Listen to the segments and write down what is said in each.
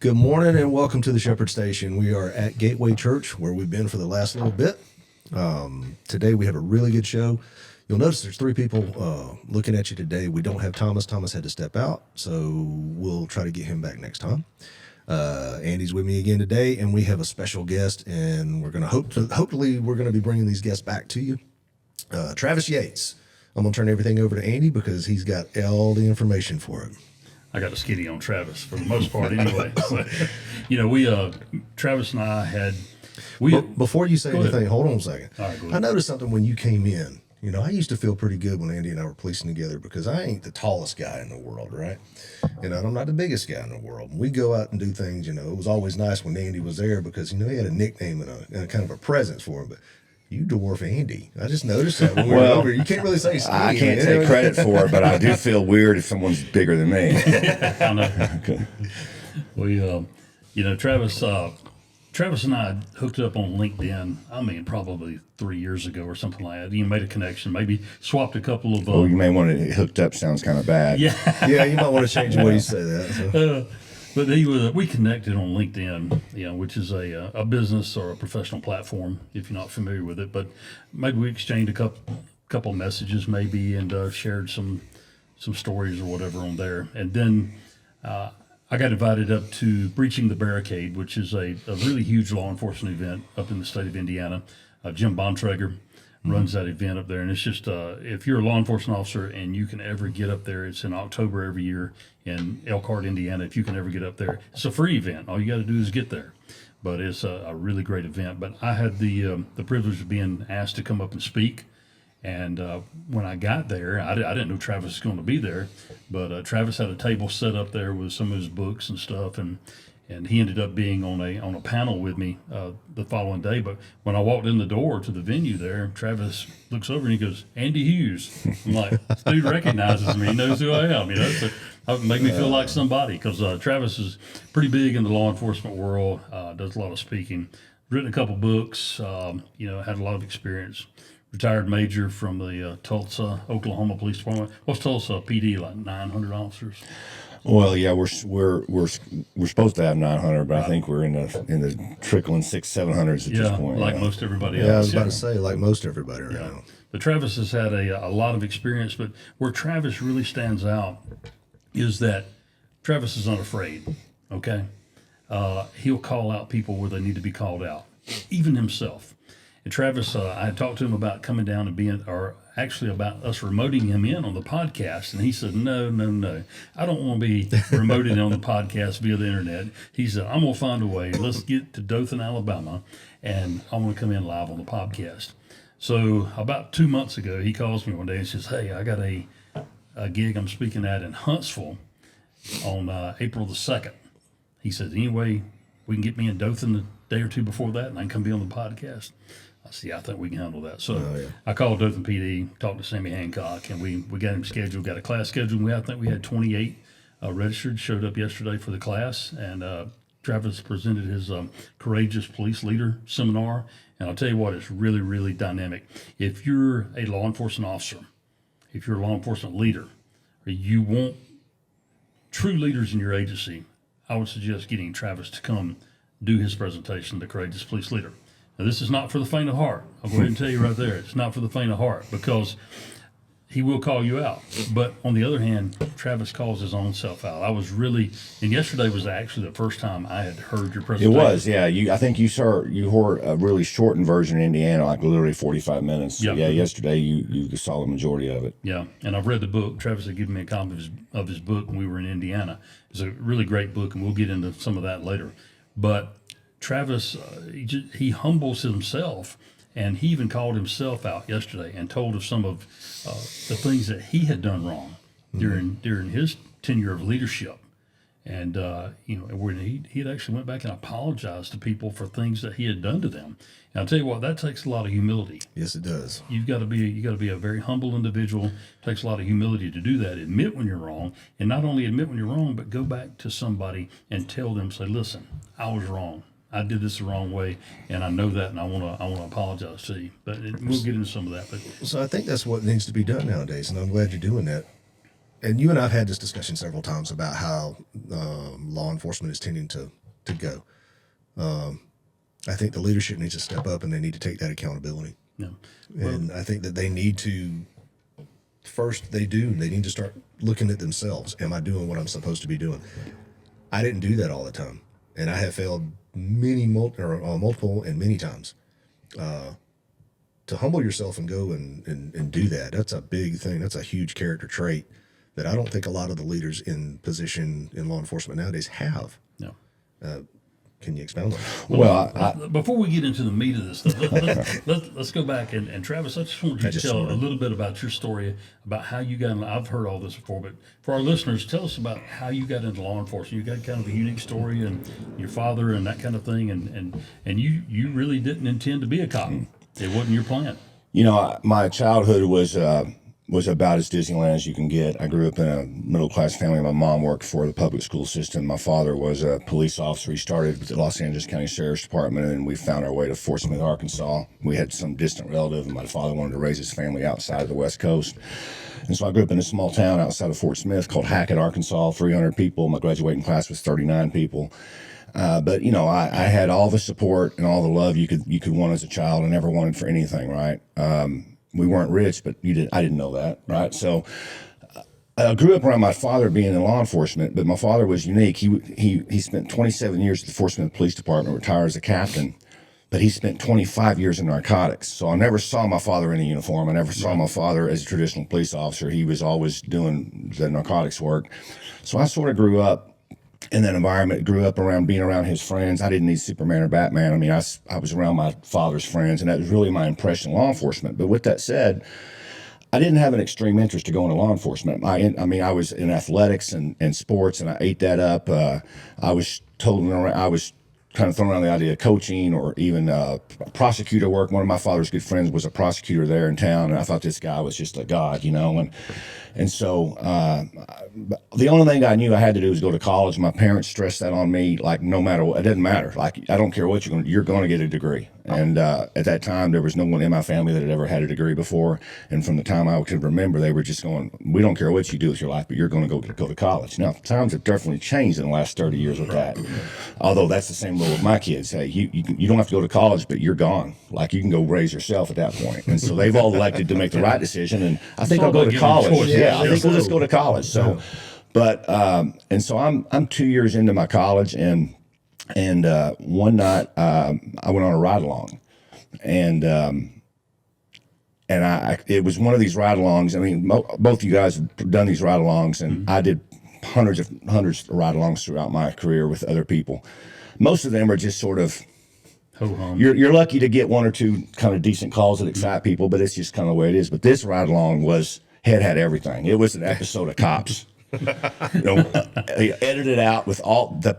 Good morning and welcome to the Shepherd Station. We are at Gateway Church where we've been for the last little bit. Today we have a really good show. You'll notice there's three people looking at you today. We don't have Thomas. Thomas had to step out, so we'll try to get him back next time. Andy's with me again today, and we have a special guest, and we're going to hopefully we're going to be bringing these guests back to you. Travis Yates. I'm going to turn everything over to Andy because he's got all the information for it. I got a skinny on Travis for the most part anyway. So, we, Travis and I had... Before you say anything, hold on a second. All right, I noticed something when you came in. I used to feel pretty good when Andy and I were policing together because I ain't the tallest guy in the world, right? And I'm not the biggest guy in the world. We go out and do things, it was always nice when Andy was there because, he had a nickname and a kind of a presence for him. But you dwarf Andy. I just noticed that when we were over. You can't really say skinny. I can't take credit for it, but I do feel weird if someone's bigger than me. I know. Okay. We, Travis and I hooked up on LinkedIn, probably 3 years ago or something like that. You made a connection, maybe swapped a couple of... you may want to hooked up sounds kind of bad. Yeah. Yeah, you might want to change the way you say that. So. But we connected on LinkedIn, which is a business or a professional platform, if you're not familiar with it. But maybe we exchanged a couple messages maybe and shared some stories or whatever on there. And then I got invited up to Breaching the Barricade, which is a really huge law enforcement event up in the state of Indiana. Jim Bontrager runs that event up there. And it's just, if you're a law enforcement officer and you can ever get up there, it's in October every year in Elkhart, Indiana. If you can ever get up there, it's a free event. All you got to do is get there. But it's a really great event. But I had the privilege of being asked to come up and speak. And when I got there, I didn't know Travis was going to be there, but Travis had a table set up there with some of his books and stuff, and he ended up being on a panel with me the following day. But when I walked in the door to the venue there, Travis looks over and he goes, "Andy Hughes." I'm like, "This dude recognizes me. He knows who I am." It made me feel like somebody because Travis is pretty big in the law enforcement world, does a lot of speaking, written a couple books, had a lot of experience. Retired major from the Tulsa, Oklahoma Police Department. What's Tulsa PD like? 900 officers. Well, yeah, we're supposed to have 900, but I think we're in the trickling 600-700s at this point. Like most everybody else. Yeah, I was about to say like most everybody right now. But Travis has had a lot of experience. But where Travis really stands out is that Travis is unafraid. Okay, he'll call out people where they need to be called out, even himself. And Travis, I had talked to him about coming down and about us remoting him in on the podcast. And he said, no, I don't want to be remoted on the podcast via the internet. He said, I'm going to find a way. Let's get to Dothan, Alabama, and I'm going to come in live on the podcast. So about 2 months ago, he calls me one day and says, "Hey, I got a gig I'm speaking at in Huntsville on April the 2nd. He said, anyway, we can get me in Dothan a day or two before that, and I can come be on the podcast. I said, I think we can handle that. So I called Dothan PD, talked to Sammy Hancock, and we got him scheduled, got a class scheduled. I think we had 28 registered, showed up yesterday for the class, and Travis presented his Courageous Police Leader seminar. And I'll tell you what, it's really, really dynamic. If you're a law enforcement officer, if you're a law enforcement leader, or you want true leaders in your agency, I would suggest getting Travis to come do his presentation, The Courageous Police Leader. Now, this is not for the faint of heart. I'll go ahead and tell you right there, it's not for the faint of heart because he will call you out. But on the other hand, Travis calls his own self out. And yesterday was actually the first time I had heard your presentation. It was, yeah. I think you heard a really shortened version in Indiana, like literally 45 minutes. Yep. Yeah, yesterday you saw the majority of it. Yeah, and I've read the book. Travis had given me a copy of his book when we were in Indiana. It's a really great book, and we'll get into some of that later. But Travis, he humbles himself, and he even called himself out yesterday and told of some of the things that he had done wrong during his tenure of leadership. And, when he had actually went back and apologized to people for things that he had done to them. And I'll tell you what, that takes a lot of humility. Yes, it does. You got to be a very humble individual. It takes a lot of humility to do that. Admit when you're wrong, and not only admit when you're wrong, but go back to somebody and tell them, say, listen, I was wrong. I did this the wrong way, and I know that, and I want to apologize to you. But we'll get into some of that. But so I think that's what needs to be done nowadays, and I'm glad you're doing that. and you and I've had this discussion several times about how law enforcement is tending to go. I think the leadership needs to step up and they need to take that accountability. Yeah. And I think that they need to, first they need to start looking at themselves. Am I doing what I'm supposed to be doing? I didn't do that all the time. And I have failed multiple and many times. To humble yourself and go and do that, that's a big thing. That's a huge character trait that I don't think a lot of the leaders in position in law enforcement nowadays have. No. Can you expound on that? Well, Before we get into the meat of this stuff, let's go back. And Travis, I just want you to tell a little bit about your story, about how you got, I've heard all this before, but for our listeners, tell us about how you got into law enforcement. You got kind of a unique story, and your father and that kind of thing, and you really didn't intend to be a cop. It wasn't your plan. you know, my childhood was about as Disneyland as you can get. I grew up in a middle-class family. My mom worked for the public school system. My father was a police officer. He started with the Los Angeles County Sheriff's Department, and we found our way to Fort Smith, Arkansas. We had some distant relative, and my father wanted to raise his family outside of the West Coast. And so I grew up in a small town outside of Fort Smith called Hackett, Arkansas, 300 people. My graduating class was 39 people. But, you know, I had all the support and all the love you could want as a child. I never wanted for anything, right? We weren't rich, but I didn't know that, right? So I grew up around my father being in law enforcement, but my father was unique. He spent 27 years at the Fort Smith Police Department, retired as a captain, but he spent 25 years in narcotics. So I never saw my father in a uniform. I never saw my father as a traditional police officer. He was always doing the narcotics work. So I sort of grew up in that environment, grew up around being around his friends. I didn't need Superman or Batman. I mean, I was around my father's friends, and that was really my impression in law enforcement. But with that said, I didn't have an extreme interest to go into law enforcement. I mean, I was in athletics and sports, and I ate that up. I was kind of throwing around the idea of coaching or even prosecutor work. One of my father's good friends was a prosecutor there in town, and I thought this guy was just a god, you know. And so the only thing I knew I had to do was go to college. My parents stressed that on me, like no matter what, it doesn't matter. Like I don't care what you're going to get a degree. And at that time, there was no one in my family that had ever had a degree before. And from the time I could remember, they were just going, "We don't care what you do with your life, but you're going to go to college." Now times have definitely changed in the last 30 years with that. Although that's the same rule with my kids. Hey, you don't have to go to college, but you're gone. Like you can go raise yourself at that point. And so they've all elected to make the right decision. And I think I'll go to college. Yeah, I think we'll just go to college. So, but and so I'm 2 years into my college, and one night I went on a ride along, and it was one of these ride alongs. I mean, both of you guys have done these ride alongs, and I did hundreds of ride alongs throughout my career with other people. Most of them are just sort of, you're lucky to get one or two kind of decent calls that excite people, but it's just kind of the way it is. But this ride along had everything. It was an episode of Cops. You know, edited out with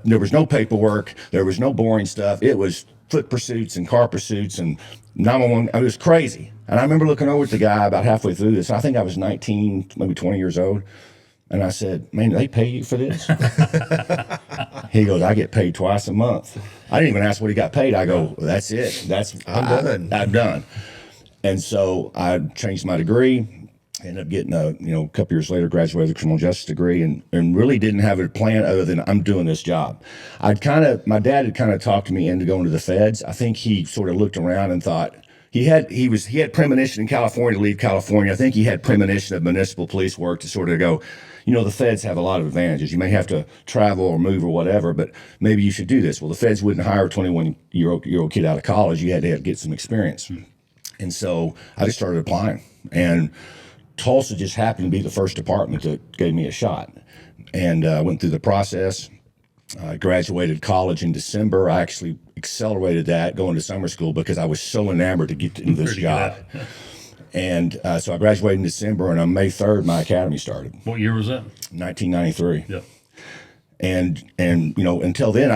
there was no paperwork, there was no boring stuff. It was foot pursuits and car pursuits and 911. It was crazy. And I remember looking over at the guy about halfway through this. I think I was 19, maybe 20 years old. And I said, "Man, do they pay you for this?" He goes, "I get paid twice a month." I didn't even ask what he got paid. I go, "That's it. I'm done." And so I changed my degree. Ended up getting a couple years later, graduated with a criminal justice degree, and really didn't have a plan other than I'm doing this job. My dad had kind of talked me into going to the feds. I think he sort of looked around and thought he had premonition in California to leave California. I think he had premonition of municipal police work to sort of go, the feds have a lot of advantages. You may have to travel or move or whatever, but maybe you should do this. Well, the feds wouldn't hire a 21-year-old kid out of college. You had to get some experience. And so I just started applying, and Tulsa just happened to be the first department that gave me a shot, and went through the process. I graduated college in December. I actually accelerated that going to summer school because I was so enamored to get into this job. And so I graduated in December, and on May 3rd, my academy started. What year was that? 1993. Yeah. And until then,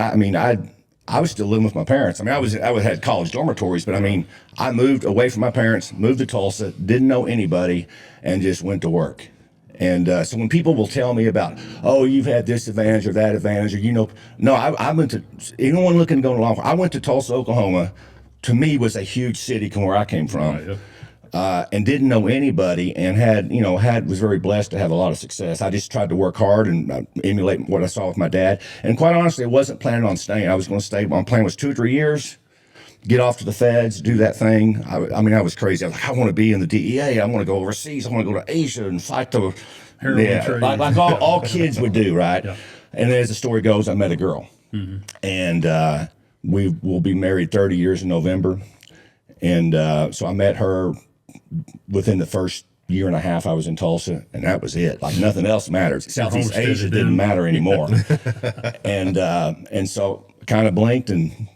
I was still living with my parents. I mean, I had college dormitories, but I moved away from my parents, moved to Tulsa, didn't know anybody, and just went to work. And so when people will tell me about, "Oh, you've had this advantage or that advantage," or no, I went to, anyone looking to go to law enforcement, I went to Tulsa, Oklahoma. To me, was a huge city from where I came from. and didn't know anybody, and was very blessed to have a lot of success. I just tried to work hard and emulate what I saw with my dad. And quite honestly, I wasn't planning on staying. I was going to stay. My plan was 2 or 3 years, get off to the feds, do that thing. I mean, I was crazy. I was like, I want to be in the DEA. I want to go overseas. I want to go to Asia and fight the Heroin trade. like all kids would do, right? Yeah. And then as the story goes, I met a girl, and we will be married 30 years in November. And so I met her within the first year and a half I was in Tulsa, and that was it. Like nothing else matters. Southeast Asia didn't matter anymore. and so kind of blinked, and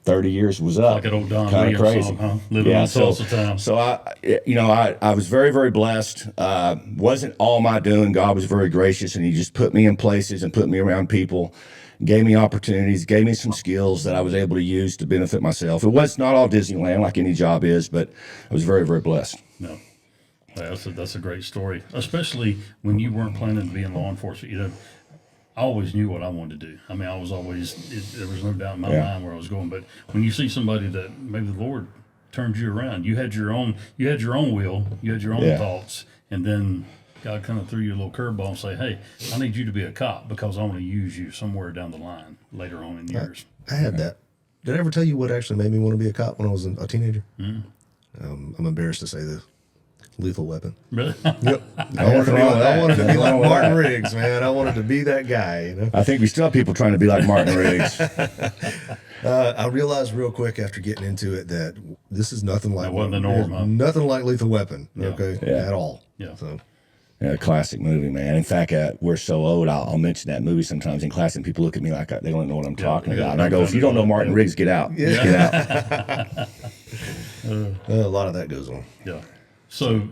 30 years was up. Like an old Don Kind of Williams crazy. song, huh? Living on Tulsa time. So I was very, very blessed. Wasn't all my doing. God was very gracious, and he just put me in places and put me around people, gave me opportunities, gave me some skills that I was able to use to benefit myself. It was not all Disneyland like any job is, but I was very, very blessed. No. That's a great story, especially when you weren't planning to be in law enforcement. You know, I always knew what I wanted to do. I mean, I was always, there was no doubt in my mind where I was going. But when you see somebody that maybe the Lord turned you around, you had your own will, you had your own thoughts, and then God kind of threw you a little curveball and say, hey, I need you to be a cop because I want to use you somewhere down the line later on in years. I had that. Did I ever tell you what actually made me want to be a cop when I was a teenager? I'm embarrassed to say this. Lethal Weapon. Really? Yep. I wanted to be like Martin Riggs, man. I wanted to be that guy, you know. I think we still have people trying to be like Martin Riggs. I realized real quick after getting into it that this is nothing like That wasn't the norm, huh? nothing like Lethal Weapon, okay, Yeah. at all. Yeah. So Yeah, classic movie, man. In fact, we're so old, I'll mention that movie sometimes in class, and people look at me like they don't know what I'm talking about. And I go, if you don't know Martin Riggs, get out. Yeah. Get out. a lot of that goes on. Yeah. So,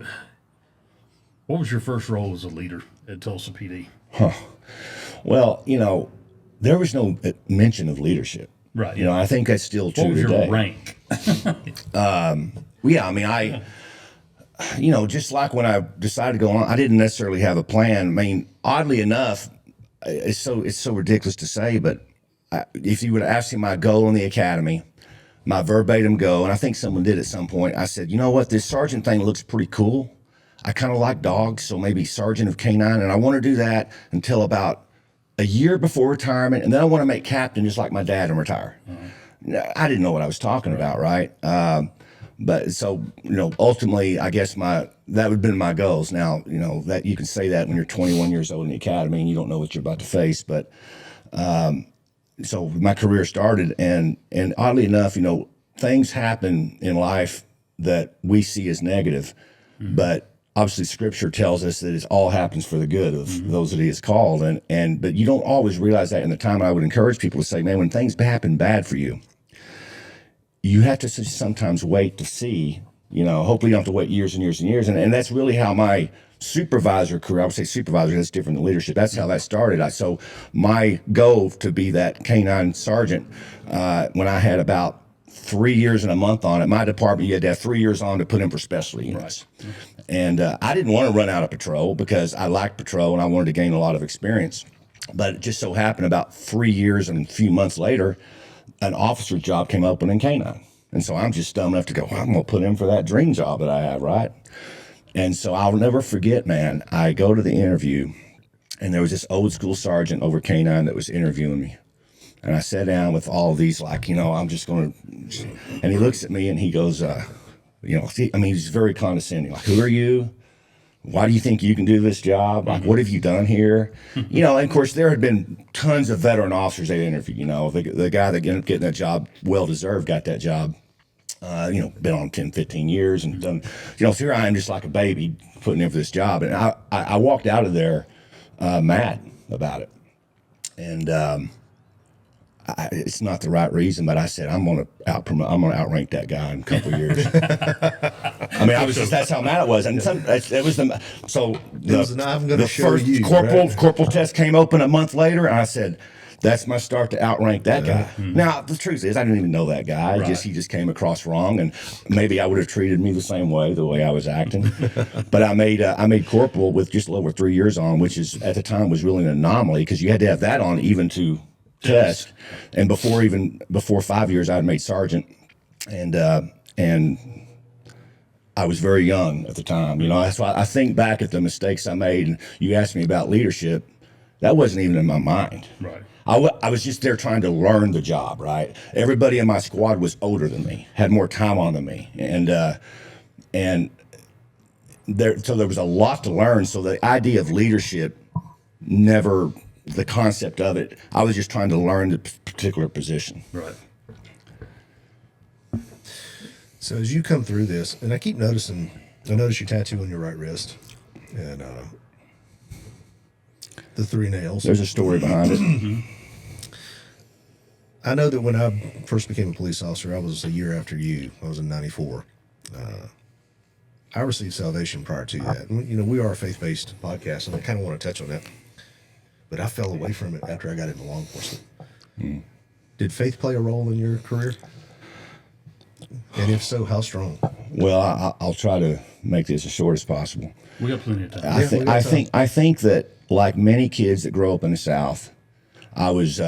what was your first role as a leader at Tulsa PD? Well, there was no mention of leadership. Right. I think that's still true What was today. your rank? Yeah, I mean, just like when I decided to go on, I didn't necessarily have a plan. I mean, oddly enough, it's so ridiculous to say, but if you would ask me my goal in the academy, my verbatim goal, and I think someone did at some point, I said, you know what, this sergeant thing looks pretty cool. I kind of like dogs, so maybe sergeant of canine, and I want to do that until about a year before retirement, and then I want to make captain just like my dad and retire. I didn't know what I was talking about, right? But so, ultimately, I guess that would have been my goals. Now, that you can say that when you're 21 years old in the academy and you don't know what you're about to face. But so my career started, and oddly enough, things happen in life that we see as negative, but obviously Scripture tells us that it all happens for the good of those that He has called, but you don't always realize that in the time. I would encourage people to say, man, when things happen bad for you, you have to sometimes wait to see, hopefully you don't have to wait years and years and years. And that's really how my supervisor career, I would say supervisor, that's different than leadership. That's how that started. So my goal to be that canine sergeant, when I had about 3 years and a month on it, my department, you had to have 3 years on to put in for specialty units. Right. And I didn't want to run out of patrol because I liked patrol and I wanted to gain a lot of experience. But it just so happened about 3 years and a few months later, an officer's job came open in canine. And so I'm just dumb enough to go, well, I'm going to put in for that dream job that I have, right? And so I'll never forget, man, I go to the interview, and there was this old school sergeant over canine that was interviewing me. And I sat down with all of these, I'm just going to, and he looks at me and he goes, he's very condescending. Like, who are you? Why do you think you can do this job? Like, what have you done here? And of course, there had been tons of veteran officers they interviewed. The guy that ended up getting that job, well-deserved, got that job, been on 10, 15 years and done, so here I am just like a baby putting in for this job. And I walked out of there mad about it. And it's not the right reason, but I said, I'm going to outrank that guy in a couple of years. I mean, that's how mad it was. And the first corporal test came open a month later, and I said, that's my start to outrank that guy. Now, the truth is, I didn't even know that guy. Right. He just came across wrong, and maybe I would have treated me the same way, the way I was acting. But I made corporal with just a little over 3 years on, which is at the time was really an anomaly because you had to have that on even to test. And before 5 years, I had made sergeant, and I was very young at the time. You know, that's why I think back at the mistakes I made. And you asked me about leadership. That wasn't even in my mind. Right. I was just there trying to learn the job, right? Everybody in my squad was older than me, had more time on than me. And so there was a lot to learn. So the idea of leadership never, the concept of it, I was just trying to learn the particular position. Right. So as you come through this, and I keep noticing, I notice your tattoo on your right wrist, and the 3 nails. There's a story behind it. I know that when I first became a police officer, I was a year after you. I was in '94. I received salvation prior to that. And, you know, we are a faith-based podcast, and I kind of want to touch on that. But I fell away from it after I got into law enforcement. Did faith play a role in your career? And if so, how strong? Well, I'll try to make this as short as possible. We got plenty of time. I think that, like many kids that grow up in the South, I was.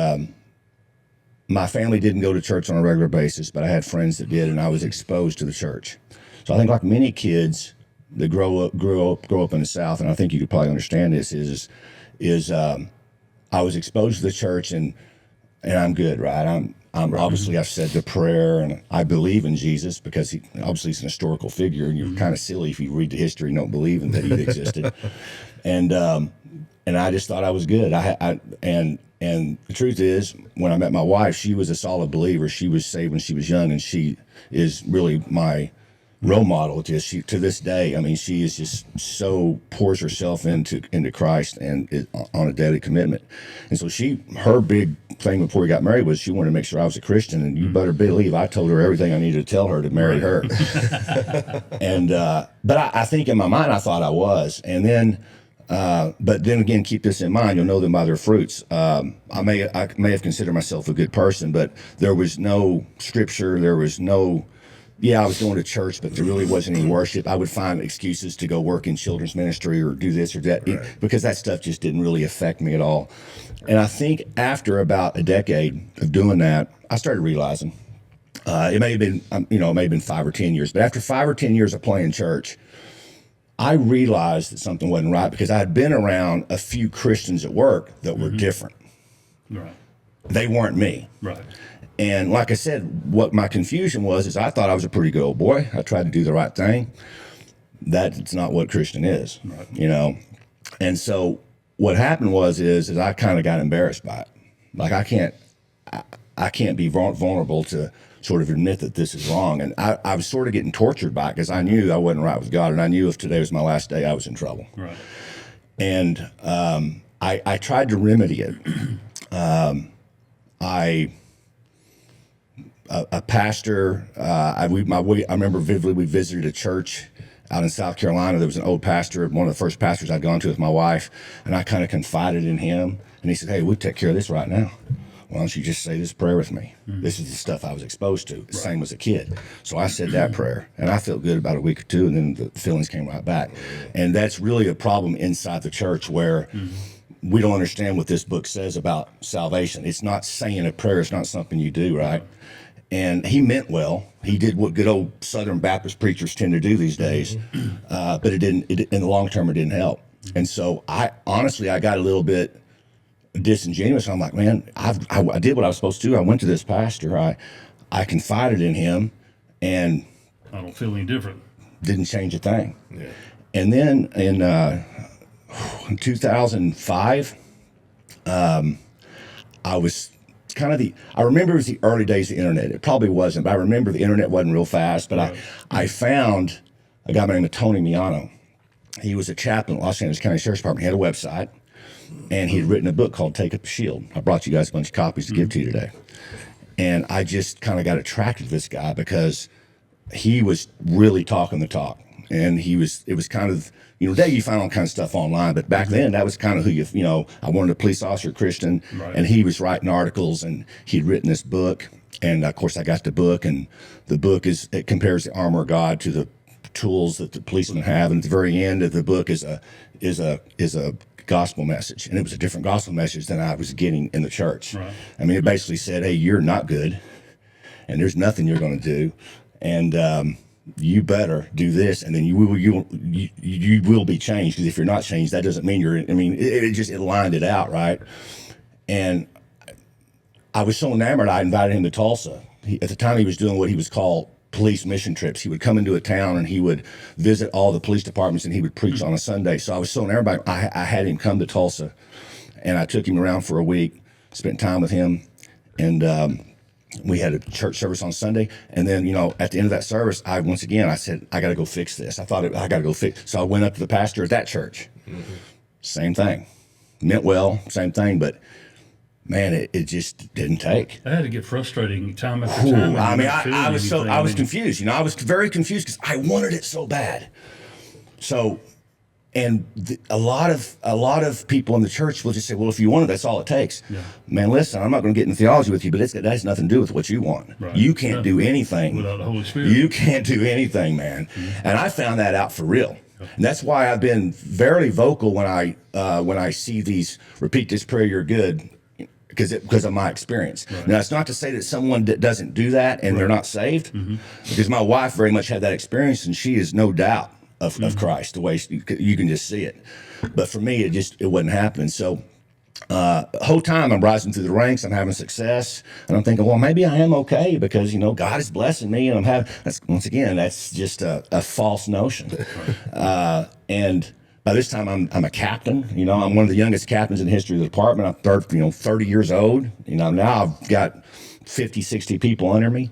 My family didn't go to church on a regular basis, but I had friends that did, and I was exposed to the church. So I think, like many kids that grow up in the South, and I think you could probably understand this, is I was exposed to the church, and I'm good, right? I'm obviously, I've said the prayer, and I believe in Jesus because he obviously he's an historical figure, and you're kind of silly if you read the history and don't believe in that he existed. And I just thought I was good. And the truth is, when I met my wife, she was a solid believer. She was saved when she was young, and she is really my role model. To this day, I mean, she is just so pours herself into Christ and is on a daily commitment. And so her big thing before we got married was she wanted to make sure I was a Christian, and you better believe I told her everything I needed to tell her to marry her. And but I think in my mind I thought I was, and then. But then again, keep this in mind. You'll know them by their fruits. I may have considered myself a good person, but there was no scripture. There was no. Yeah, I was going to church, but there really wasn't any worship. I would find excuses to go work in children's ministry or do this or that because that stuff just didn't really affect me at all. And I think after about a decade of doing that, I started realizing it may have been, it may have been 5 or 10 years, but after 5 or 10 years of playing church, I realized that something wasn't right because I had been around a few Christians at work that were different. Right. They weren't me. Right. And like I said, what my confusion was is I thought I was a pretty good old boy. I tried to do the right thing. That's not what Christian is, right. And so what happened was I kind of got embarrassed by it. Like I can't be vulnerable to sort of admit that this is wrong. And I was sort of getting tortured by it because I knew I wasn't right with God, and I knew if today was my last day, I was in trouble. Right. And I tried to remedy it. A pastor, I remember vividly, we visited a church out in South Carolina. There was an old pastor, one of the first pastors I'd gone to with my wife, and I kind of confided in him. And he said, "Hey, we'll take care of this right now. Why don't you just say this prayer with me?" This is the stuff I was exposed to, same as a kid. So I said that prayer, and I felt good about a week or two, and then the feelings came right back. And that's really a problem inside the church where we don't understand what this book says about salvation. It's not saying a prayer. It's not something you do, right? And he meant well. He did what good old Southern Baptist preachers tend to do these days, but it didn't. In the long term, it didn't help. And so I got a little bit disingenuous. I'm like, man, I did what I was supposed to do. I went to this pastor. I confided in him, and I don't feel any different. Didn't change a thing. Yeah. And then in 2005, I was I remember it was the early days of the internet. It probably wasn't, but I remember the internet wasn't real fast. But I found a guy by the name of Tony Miano. He was a chaplain at Los Angeles County Sheriff's Department. He had a website, and he had written a book called Take Up the Shield. I brought you guys a bunch of copies to give to you today. And I just kind of got attracted to this guy because he was really talking the talk. And it was kind of, today you find all kinds of stuff online, but back then that was kind of who I wanted a police officer, Christian, and he was writing articles, and he'd written this book. And of course I got the book, and the book it compares the armor of God to the tools that the policemen have. And at the very end of the book is a gospel message. And it was a different gospel message than I was getting in the church. Right. I mean, it basically said, hey, you're not good, and there's nothing you're going to do. And you better do this, and then you will be changed. Because if you're not changed, that doesn't mean you're. I mean, it lined it out, right? And I was so enamored, I invited him to Tulsa. At the time, he was doing what he was called police mission trips. He would come into a town and he would visit all the police departments and he would preach on a Sunday. So I was so enamored. I had him come to Tulsa, and I took him around for a week, spent time with him, and we had a church service on Sunday. And then, at the end of that service, I said, I got to go fix this. I got to go fix. So I went up to the pastor at that church. Mm-hmm. Same thing. Meant well, same thing, but man, it just didn't take. I had to get frustrating time after time. I mean, I was confused. I was very confused because I wanted it so bad. So, and a lot of people in the church will just say, well, if you want it, that's all it takes. Yeah. Man, listen, I'm not going to get into theology with you, but that has nothing to do with what you want. Right. You can't do anything without the Holy Spirit. You can't do anything, man. Mm-hmm. And I found that out for real. And that's why I've been very vocal when I see these repeat this prayer, you're good, because of my experience. Right. Now, it's not to say that someone that doesn't do that and they're not saved, because my wife very much had that experience, and she is no doubt of Christ, the way you can just see it. But for me, it wasn't happening. So the whole time I'm rising through the ranks, I'm having success, and I'm thinking, well, maybe I am okay because, God is blessing me, and that's just a false notion. And by this time, I'm a captain. I'm one of the youngest captains in the history of the department. I'm 30 years old. Now I've got 50, 60 people under me,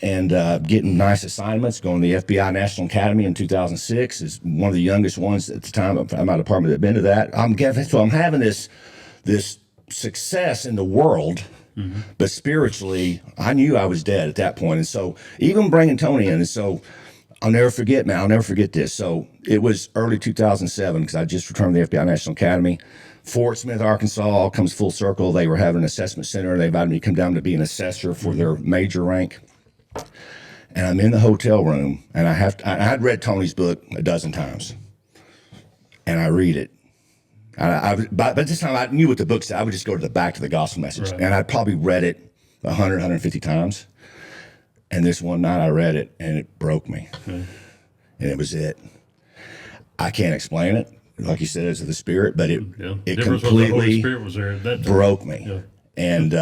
and getting nice assignments. Going to the FBI National Academy in 2006 is one of the youngest ones at the time. I'm out of department that been to that. So I'm having this success in the world. Mm-hmm. But spiritually, I knew I was dead at that point. And so even bringing Tony in, and so I'll never forget this. So it was early 2007 because I just returned to the FBI National Academy. Fort Smith, Arkansas, all comes full circle. They were having an assessment center. They invited me to come down to be an assessor for their major rank. And I'm in the hotel room, and I had read Tony's book a dozen times, and I read it. By this time, I knew what the book said. I would just go to the back to the gospel message, right. And I'd probably read it 100, 150 times. And this one night I read it, and it broke me. And it was it. I can't explain it. Like you said, it's of the Spirit, but it completely broke me. Yeah. And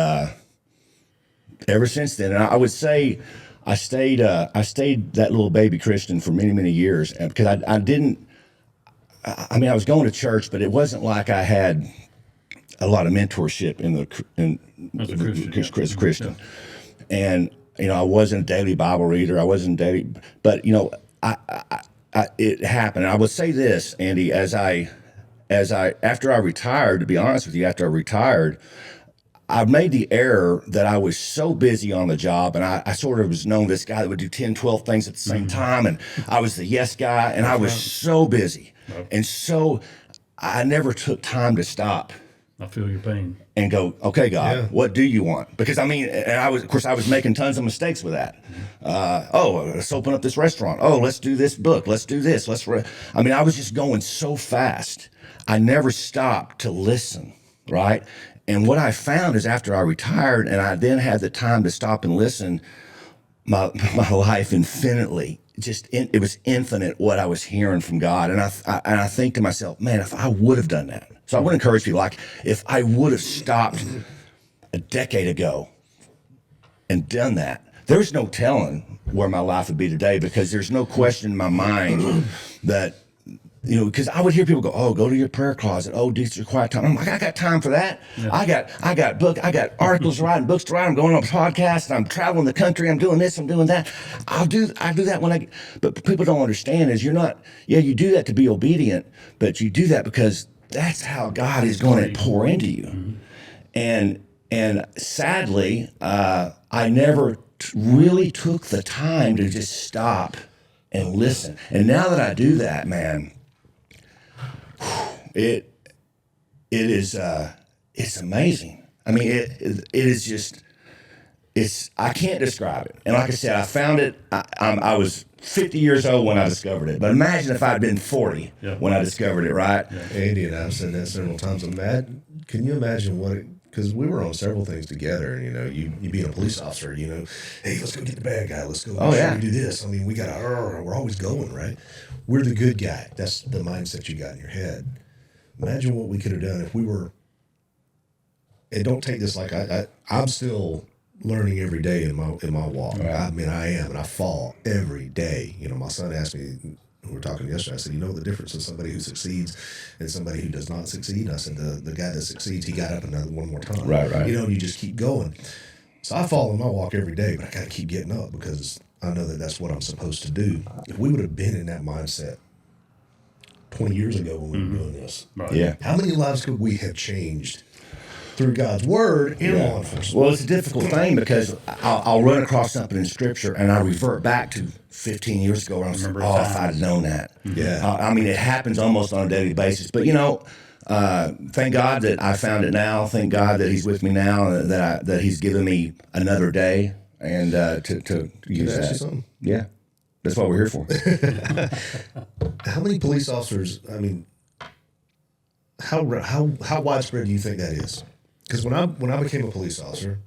ever since then, and I would say I stayed that little baby Christian for many, many years because I was going to church, but it wasn't like I had a lot of mentorship as a Christian. Yeah. And I wasn't a daily Bible reader. I wasn't daily, but it happened. And I would say this, Andy, after I retired, to be honest with you, I made the error that I was so busy on the job, and I sort of was known this guy that would do 10, 12 things at the same time, and I was the yes guy, and I was so busy. And so I never took time to stop. I feel your pain. And go, okay, God, what do you want? Because I was making tons of mistakes with that. Let's open up this restaurant. Oh, let's do this book. Let's do this. I was just going so fast. I never stopped to listen, right? And what I found is after I retired and I then had the time to stop and listen, my life infinitely, it was infinite what I was hearing from God. And I think to myself, man, if I would have done that. So I would encourage people, like, if I would have stopped a decade ago and done that, there's no telling where my life would be today, because there's no question in my mind that, because I would hear people go, oh, go to your prayer closet. Oh, do your quiet time. I'm like, I got time for that. Yeah. I got articles to write and books to write. I'm going on podcasts. I'm traveling the country. I'm doing this. I'm doing that. I do that but people don't understand is you do that to be obedient, but you do that because that's how God is going to pour into you. Mm-hmm. And sadly, I never really took the time to just stop and listen. And now that I do that, man, it's amazing. I mean, it is just, I can't describe it. And like I said, I found it, I was 50 years old when I discovered it. But imagine if I'd been 40 when I discovered it, right? Yeah. Andy and I have said that several times. Can you imagine what it because we were on several things together, and you being a police officer, hey, let's go get the bad guy, let's go. Oh, yeah. We do this. I mean, we're always going, right? We're the good guy. That's the mindset you got in your head. Imagine what we could have done if we were. And don't take this like I'm still learning every day in my walk. Right. I mean, I am, and I fall every day. My son asked me. We were talking yesterday. I said, the difference is somebody who succeeds and somebody who does not succeed. And I said, the guy that succeeds, he got up one more time. Right. And you just keep going. So I fall in my walk every day, but I got to keep getting up because I know that that's what I'm supposed to do. If we would have been in that mindset 20 years ago when we were doing this, Right. Yeah. how many lives could we have changed through God's word in law enforcement? Well, it's a difficult thing because I'll run across something in Scripture and I revert back to 15 years ago. And I'm like, oh, if I'd known that. Yeah. I mean, it happens almost on a daily basis. But thank God that I found it now. Thank God that He's with me now. That He's given me another day and to use Can I ask you that. something? Yeah, that's what we're here for. How many police officers? I mean, how widespread do you think that is? Because when I became a police officer,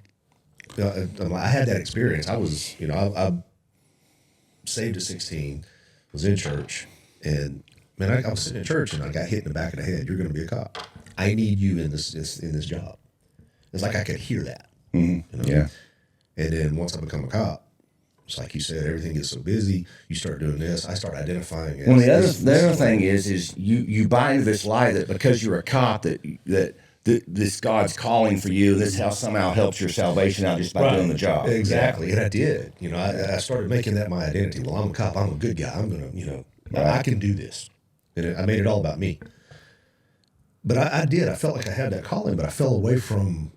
I had that experience. I was, I saved at 16, was in church, and man, I was sitting in church and I got hit in the back of the head. You're going to be a cop. I need you in this job. It's like I could hear that. Mm-hmm. Yeah. And then once I become a cop, it's like you said, everything gets so busy. You start doing this. I start identifying it. Well, the other thing is you buy into this lie that because you're a cop that this God's calling for you. This how somehow helps your salvation out just by doing the job. Exactly, and I did. I started making that my identity. Well, I'm a cop. I'm a good guy. I'm gonna, I can do this. And I made it all about me. But I did. I felt like I had that calling, but I fell away from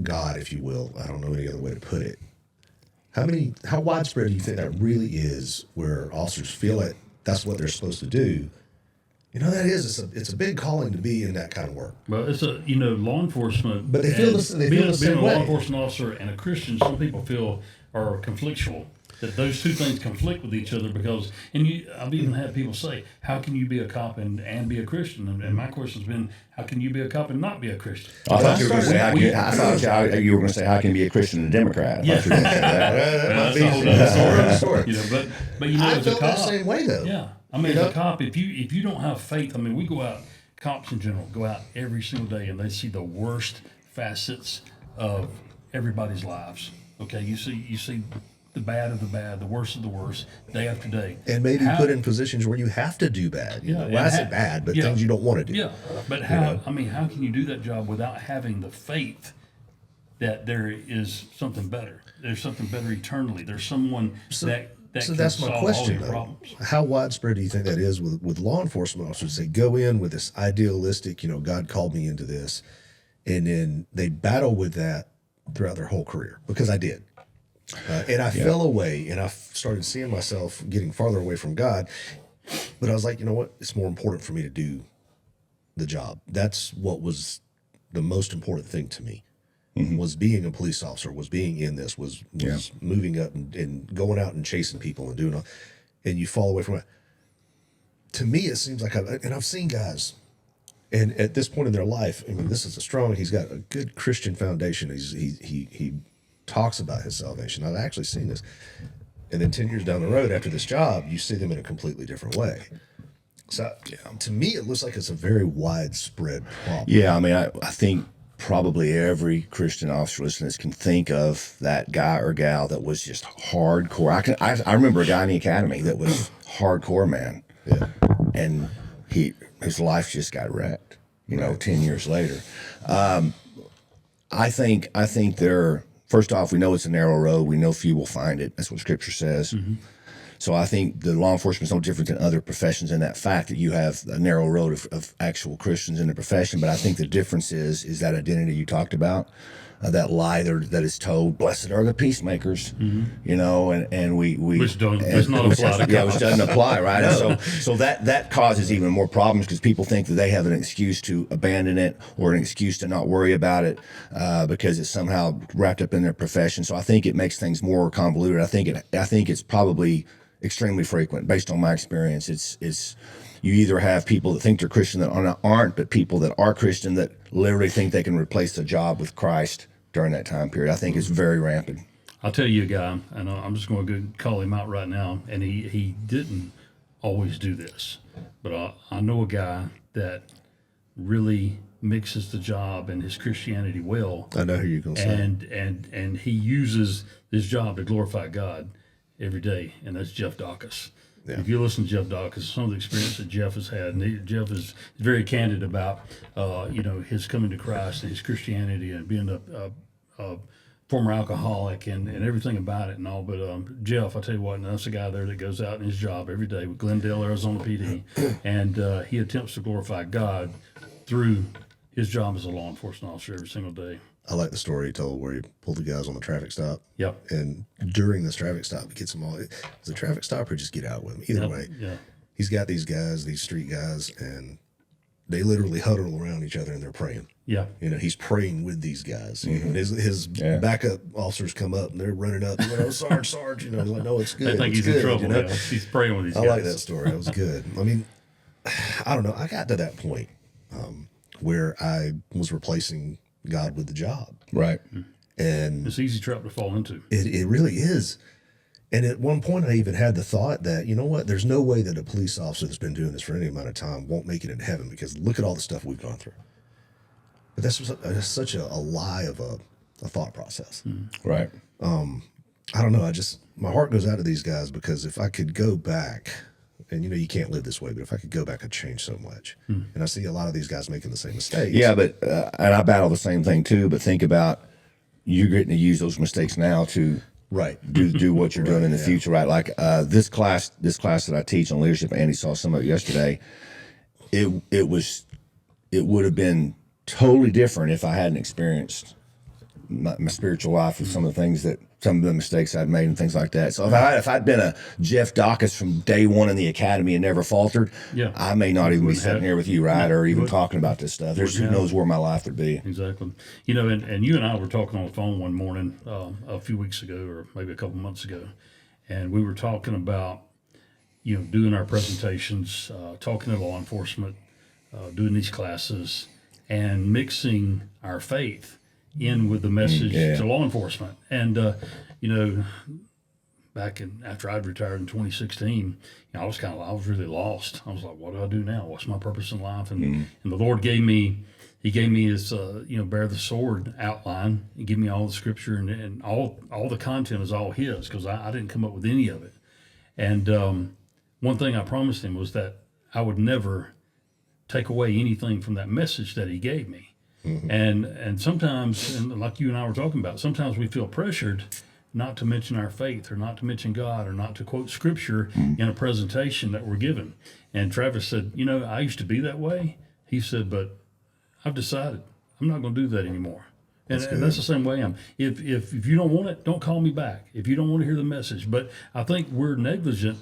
God, if you will. I don't know any other way to put it. How widespread do you think that really is, where officers feel like that's what they're supposed to do? That is, it's a big calling to be in that kind of work. Well, it's law enforcement. But they feel the being same a way. law enforcement officer and a Christian, some people feel are conflictual. That those two things conflict with each other because, I've even had people say, how can you be a cop and be a Christian? And my question's been, how can you be a cop and not be a Christian? I thought you were going to say, how can you be a Christian and a Democrat? Yeah. That might be That's a whole another story. But I as a felt cop, that same way though. yeah. I mean, as a cop, if you don't have faith, we go out, cops in general go out every single day and they see the worst facets of everybody's lives. Okay, you see the bad of the bad, the worst of the worst, day after day. And maybe put in positions where you have to do bad. Well, I say bad, but things you don't want to do. Yeah, but how can you do that job without having the faith that there is something better? There's something better eternally. There's someone that So can that's my solve question, all your though. problems. How widespread do you think that is with law enforcement officers? They go in with this idealistic, God called me into this, and then they battle with that throughout their whole career, because I did. And I fell away, and I started seeing myself getting farther away from God. But I was like, you know what? It's more important for me to do the job. That's what was the most important thing to me. Was being a police officer, was being in this, was moving up and going out and chasing people and doing all, and you fall away from it. To me, it seems like I've seen guys, and at this point in their life, this is he's got a good Christian foundation. He talks about his salvation. I've actually seen this. And then 10 years down the road after this job, you see them in a completely different way. So to me, it looks like it's a very widespread problem. Yeah, I think probably every Christian officer listening to this can think of that guy or gal that was just hardcore. I remember a guy in the academy that was hardcore, man. Yeah. And his life just got wrecked, 10 years later. I think first off, we know it's a narrow road. We know few will find it. That's what Scripture says. Mm-hmm. So I think the law enforcement is no different than other professions in that fact that you have a narrow road of actual Christians in the profession. But I think the difference is that identity you talked about, that lie that is told, blessed are the peacemakers, and we Which does not apply to yeah, which doesn't apply, right? No. So that causes even more problems because people think that they have an excuse to abandon it or an excuse to not worry about it because it's somehow wrapped up in their profession. So I think it makes things more convoluted. I think it's probably extremely frequent. Based on my experience, it's you either have people that think they're Christian that aren't, but people that are Christian that literally think they can replace the job with Christ during that time period. I think it's very rampant. I'll tell you a guy, and I'm just going to call him out right now, and he didn't always do this, but I know a guy that really mixes the job and his Christianity well. I know who you're going to say. And he uses this job to glorify God every day, and that's Jeff Dawkins. Yeah. If you listen to Jeff Dawkins, some of the experience that Jeff has had, and Jeff is very candid about, his coming to Christ and his Christianity and being a former alcoholic and everything about it and all. But Jeff, I tell you what, that's a guy there that goes out in his job every day with Glendale, Arizona PD, and he attempts to glorify God through his job as a law enforcement officer every single day. I like the story he told where he pulled the guys on the traffic stop. Yep. And during this traffic stop, he gets them all. Is a traffic stop or just get out with them? Either way. Yeah. He's got these guys, these street guys, and they literally huddle around each other and they're praying. Yeah. He's praying with these guys. And his backup officers come up and they're running up. Sarge. He's like, no, it's good. They think it's he's good, in trouble. Yeah. He's praying with these guys. I like that story. That was good. I mean, I don't know. I got to that point where I was replacing God with the job. Right. And it's an easy trap to fall into. It really is. And at one point, I even had the thought that, you know what, there's no way that a police officer that's been doing this for any amount of time won't make it in heaven because look at all the stuff we've gone through. But that's such a lie of a thought process. Right. I don't know. My heart goes out to these guys because if I could go back, and you can't live this way, but if I could go back, I'd change so much. And I see a lot of these guys making the same mistakes. Yeah, but and I battle the same thing too. But think about you're getting to use those mistakes now to do what you're doing in the future, right? Like this class that I teach on leadership. Andy saw some of it yesterday. It would have been totally different if I hadn't experienced my spiritual life with some of the mistakes I'd made and things like that. So if I'd been a Jeff Dawkins from day one in the academy and never faltered, I may not even be sitting here with you, right, or even talking about this stuff. Who knows where my life would be. Exactly. And you and I were talking on the phone one morning a few weeks ago, or maybe a couple months ago, and we were talking about doing our presentations, talking to law enforcement, doing these classes, and mixing our faith in with the message to law enforcement. And after I'd retired in 2016, I was really lost. I was like, what do I do now? What's my purpose in life? And the Lord gave me his bear the sword outline and give me all the scripture and all the content is all his, because I didn't come up with any of it. And one thing I promised him was that I would never take away anything from that message that he gave me. And sometimes, and like you and I were talking about, sometimes we feel pressured not to mention our faith or not to mention God or not to quote scripture in a presentation that we're given. And Travis said, I used to be that way. He said, but I've decided I'm not going to do that anymore. And that's the same way I am. If you don't want it, don't call me back. If you don't want to hear the message. But I think we're negligent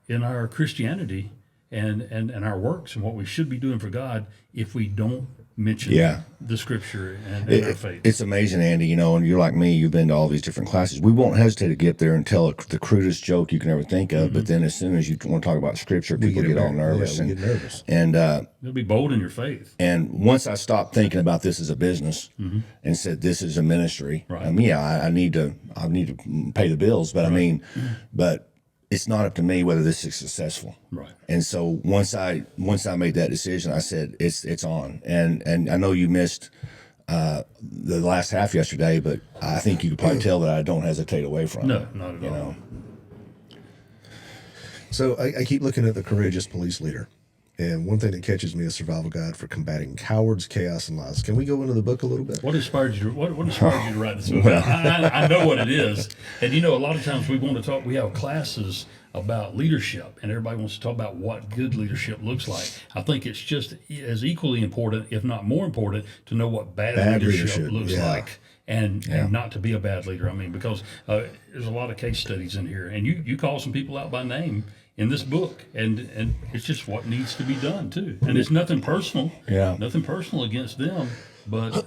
in our Christianity and our works and what we should be doing for God if we don't mention the scripture and our faith. It's amazing, Andy, and you're like me, you've been to all these different classes. We won't hesitate to get up there and tell the crudest joke you can ever think of, but then as soon as you want to talk about scripture, people get all nervous. We get nervous. And you'll be bold in your faith. And once I stopped thinking about this as a business and said this is a ministry, right. I need to pay the bills, but but it's not up to me whether this is successful. Right. And so once I made that decision, I said it's on. And I know you missed the last half yesterday, but I think you could probably tell that I don't hesitate away from it. No, not at all. So I keep looking at the courageous police leader. And one thing that catches me is Survival Guide for Combating Cowards, Chaos, and Lies. Can we go into the book a little bit? What inspired you to write this book? I know what it is. And a lot of times we want to talk, we have classes about leadership, and everybody wants to talk about what good leadership looks like. I think it's just as equally important, if not more important, to know what bad leadership looks like. And not to be a bad leader. Because there's a lot of case studies in here, and you call some people out by name in this book, and it's just what needs to be done too. And it's nothing personal. Yeah. Nothing personal against them. But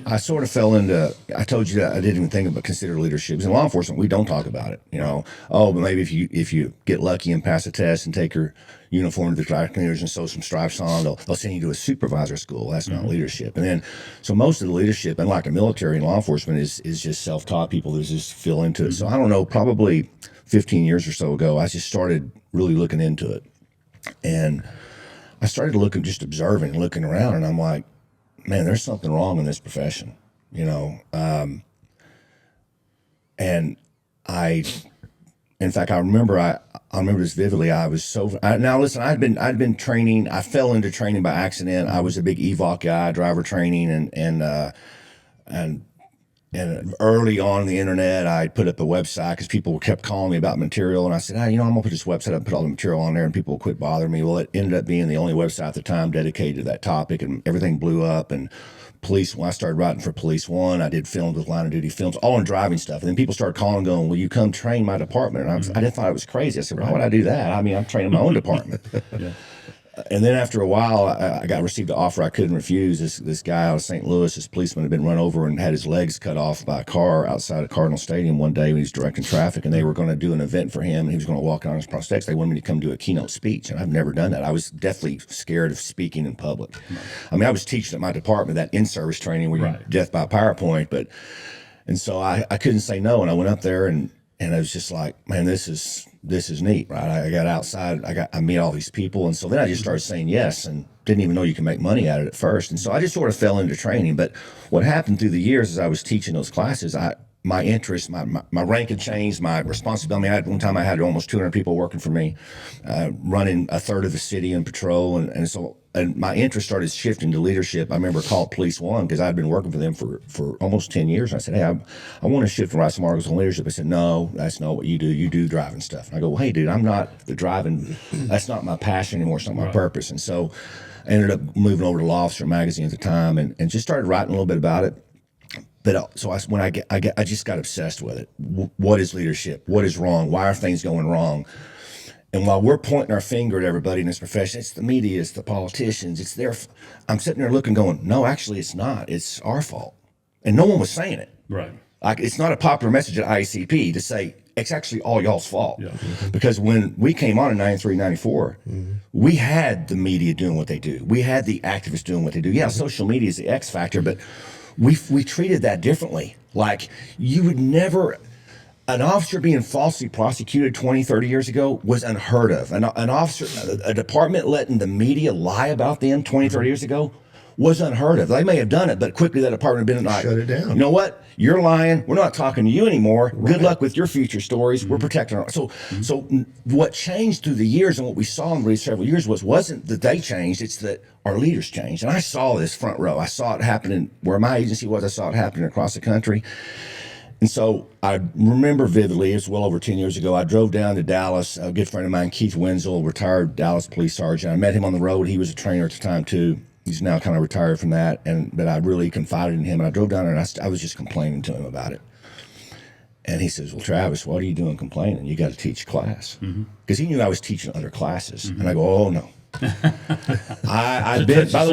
I sort of fell into. I told you that I didn't even think about consider leadership. 'Cause in law enforcement, we don't talk about it. You know, oh, but maybe if you get lucky and pass a test and take your uniform to the dry cleaners and sew some stripes on, they'll send you to a supervisor school. That's not leadership. And then, so most of the leadership, unlike the military and law enforcement, is just self taught people that just feel into it. So I don't know, probably 15 years or so ago, I just started really looking into it, and I started looking, just observing, looking around, and I'm like, man, there's something wrong in this profession, you know. And in fact, I remember this vividly. I was now listen. I'd been training. I fell into training by accident. I was a big EVOC guy, driver training, and early on the internet, I put up a website because people kept calling me about material, and I said, I'm gonna put this website up, put all the material on there, and people will quit bothering me. Well, it ended up being the only website at the time dedicated to that topic, and everything blew up. And when I started writing for Police One, I did films with line of duty films, all in driving stuff. And then people started calling and going, "Will you come train my department?" And I didn't thought it was crazy. I said, "Why would I do that? I mean, I'm training my own department." yeah, And then after a while, I received an offer I couldn't refuse. This guy out of St. Louis, this policeman, had been run over and had his legs cut off by a car outside of Cardinal Stadium one day when he was directing traffic, and they were going to do an event for him, and he was going to walk on his prosthetics. They wanted me to come do a keynote speech, and I've never done that. I was deathly scared of speaking in public. I mean, I was teaching at my department that in-service training where you death by PowerPoint, and so I couldn't say no, and I went up there and I was just like, man, this is neat, right? I got outside, I meet all these people, and so then I just started saying yes, and didn't even know you can make money at it at first, and so I just sort of fell into training. But what happened through the years as I was teaching those classes, my interest, my rank had changed, my responsibility. One time I had almost 200 people working for me, running a third of the city in patrol, and my interest started shifting to leadership. I remember I called Police One because I'd been working for them for almost 10 years. And I said, hey, I want to shift and write some articles on leadership. They said, no, that's not what you do. You do driving stuff. And I go, well, hey, dude, I'm not the driving. That's not my passion anymore. It's not my purpose. And so I ended up moving over to Law Officer magazine at the time and just started writing a little bit about it. But so I just got obsessed with it. What is leadership? What is wrong? Why are things going wrong? And while we're pointing our finger at everybody in this profession, it's the media, it's the politicians, it's their. I'm sitting there looking, going, no, actually, it's not. It's our fault, and no one was saying it. right. Like, it's not a popular message at IACP to say it's actually all y'all's fault. Yeah. Because when we came on in 93, 94, we had the media doing what they do. We had the activists doing what they do. Yeah, social media is the X factor, but we treated that differently. Like, you would never. An officer being falsely prosecuted 20, 30 years ago was unheard of. An officer, a department letting the media lie about them 20, 30 years ago was unheard of. They may have done it, but quickly that department had been like, shut it down. You know what? You're lying. We're not talking to you anymore. Right. Good luck with your future stories. We're protecting our. So what changed through the years and what we saw in these several years wasn't that they changed. It's that our leaders changed. And I saw this front row. I saw it happening where my agency was. I saw it happening across the country. And so I remember vividly, it's well over 10 years ago, I drove down to Dallas. A good friend of mine, Keith Wenzel, retired Dallas police sergeant. I met him on the road. He was a trainer at the time, too. He's now kind of retired from that. But I really confided in him. And I drove down there, and I was just complaining to him about it. And he says, well, Travis, what are you doing complaining? You got to teach class. Because he knew I was teaching other classes. And I go, oh, no. I've been, by the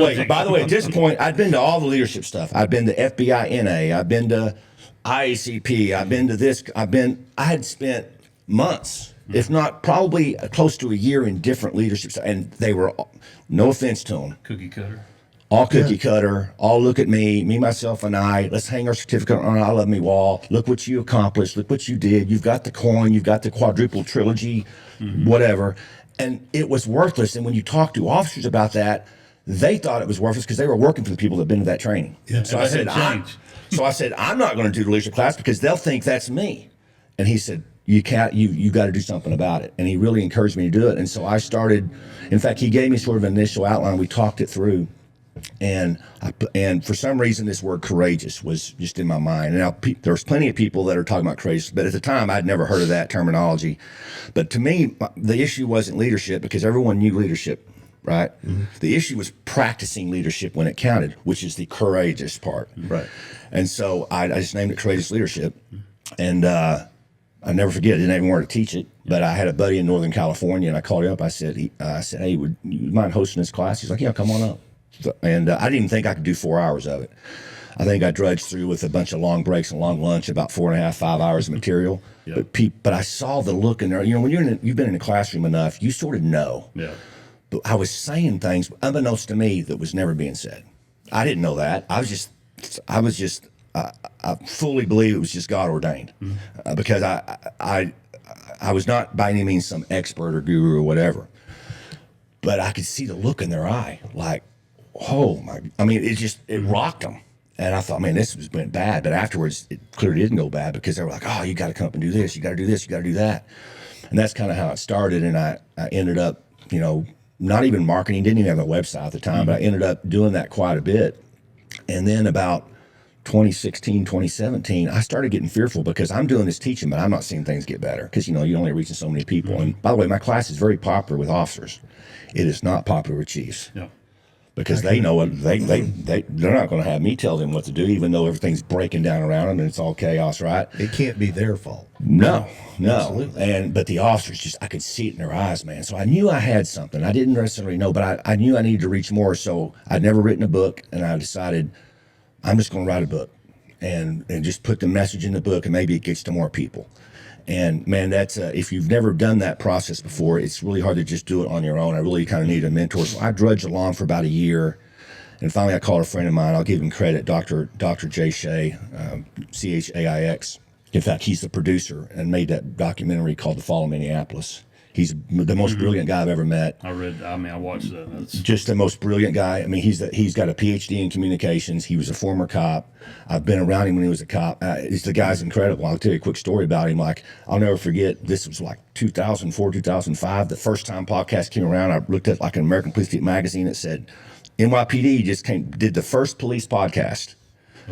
way, at this point, I'd been to all the leadership stuff. I've been to FBI NA. I've been to IACP, I've been to this, I had spent months, if not probably close to a year in different leadership, and they were, no offense to them, Cookie cutter. All cookie cutter, all look at me, myself, and I, let's hang our certificate on our I Love Me wall, look what you accomplished, look what you did, you've got the coin, you've got the quadruple trilogy, whatever, and it was worthless. And when you talk to officers about that, they thought it was worthless because they were working for the people that had been to that training. Yeah. So I said, I'm not going to do the leadership class because they'll think that's me. And he said, you can't, you got to do something about it. And he really encouraged me to do it. And so I started, in fact, he gave me sort of an initial outline. We talked it through. And for some reason, this word courageous was just in my mind. And now there's plenty of people that are talking about courageous, but at the time I'd never heard of that terminology. But to me, the issue wasn't leadership because everyone knew leadership. Right. The issue was practicing leadership when it counted, which is the courageous part. Right. And so I just named it courageous leadership. And I never forget, I didn't even want to teach it, but I had a buddy in Northern California, and I called him up. I said, hey, would you mind hosting this class? He's like, yeah, come on up. And I didn't even think I could do 4 hours of it. I think I drudged through with a bunch of long breaks and long lunch, about 4.5, 5 hours of material. Yeah. But I saw the look in there. You know, when you've been in a classroom enough, you sort of know. Yeah. But I was saying things unbeknownst to me that was never being said. I didn't know that. I fully believe it was just God ordained, because I was not by any means some expert or guru or whatever, but I could see the look in their eye, like, oh my! I mean, it rocked them, and I thought, man, went bad. But afterwards, it clearly didn't go bad, because they were like, oh, you got to come up and do this, you got to do this, you got to do that, and that's kind of how it started. And I ended up, you know, not even marketing, didn't even have a website at the time, but I ended up doing that quite a bit. And then about 2016, 2017, I started getting fearful, because I'm doing this teaching, but I'm not seeing things get better, because, you know, you're only reaching so many people. And by the way, my class is very popular with officers. It is not popular with chiefs. Yeah. Because they know what they're not going to have me tell them what to do, even though everything's breaking down around them and it's all chaos, right? It can't be their fault. No. Absolutely. But the officers, I could see it in their eyes, man. So I knew I had something. I didn't necessarily know, but I knew I needed to reach more. So I'd never written a book, and I decided I'm just going to write a book and just put the message in the book, and maybe it gets to more people. And man, that's if you've never done that process before, it's really hard to just do it on your own. I really kind of need a mentor. So I drudged along for about a year, and finally I called a friend of mine. I'll give him credit, Dr. Jay Shea, Chaix. In fact, he's the producer and made that documentary called The Fall of Minneapolis. He's the most brilliant guy I've ever met. I watched that. That's Just the most brilliant guy. I mean, he's got a PhD in communications. He was a former cop. I've been around him when he was a cop. The guy's incredible. I'll tell you a quick story about him. Like, I'll never forget, this was like 2004, 2005. The first time podcast came around, I looked at like an American Police magazine that said, NYPD did the first police podcast.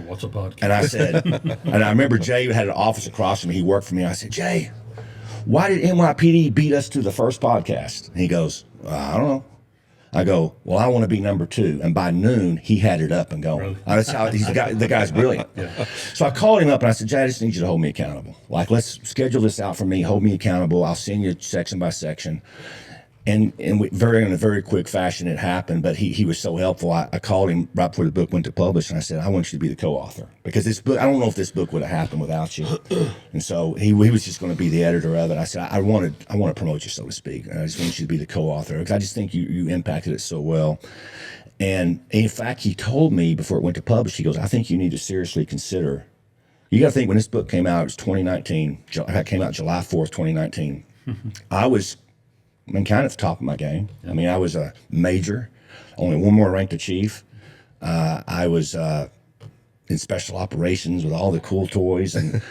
what's a podcast? And I said, and I remember Jay had an office across from me. He worked for me. I said, Jay, why did NYPD beat us to the first podcast? And he goes, I don't know. I go, well, I want to be number 2. And by noon, he had it up and going. Really? That's how the guy's brilliant. Yeah. So I called him up and I said, Jay, I just need you to hold me accountable. Like, let's schedule this out for me. Hold me accountable. I'll send you section by section. And in a very quick fashion, it happened. But he was so helpful. I called him right before the book went to publish, and I said, I want you to be the co-author, because this book, I don't know if this book would have happened without you. And so he was just going to be the editor of it. I said, I want to promote you, so to speak. And I just want you to be the co-author, because I just think you impacted it so well. And in fact, he told me before it went to publish, he goes, I think you need to seriously consider. You got to think, when this book came out, it was 2019. It came out July 4th, 2019. I was kind of at the top of my game. I mean, I was a major, only one more rank to chief. I was in special operations with all the cool toys and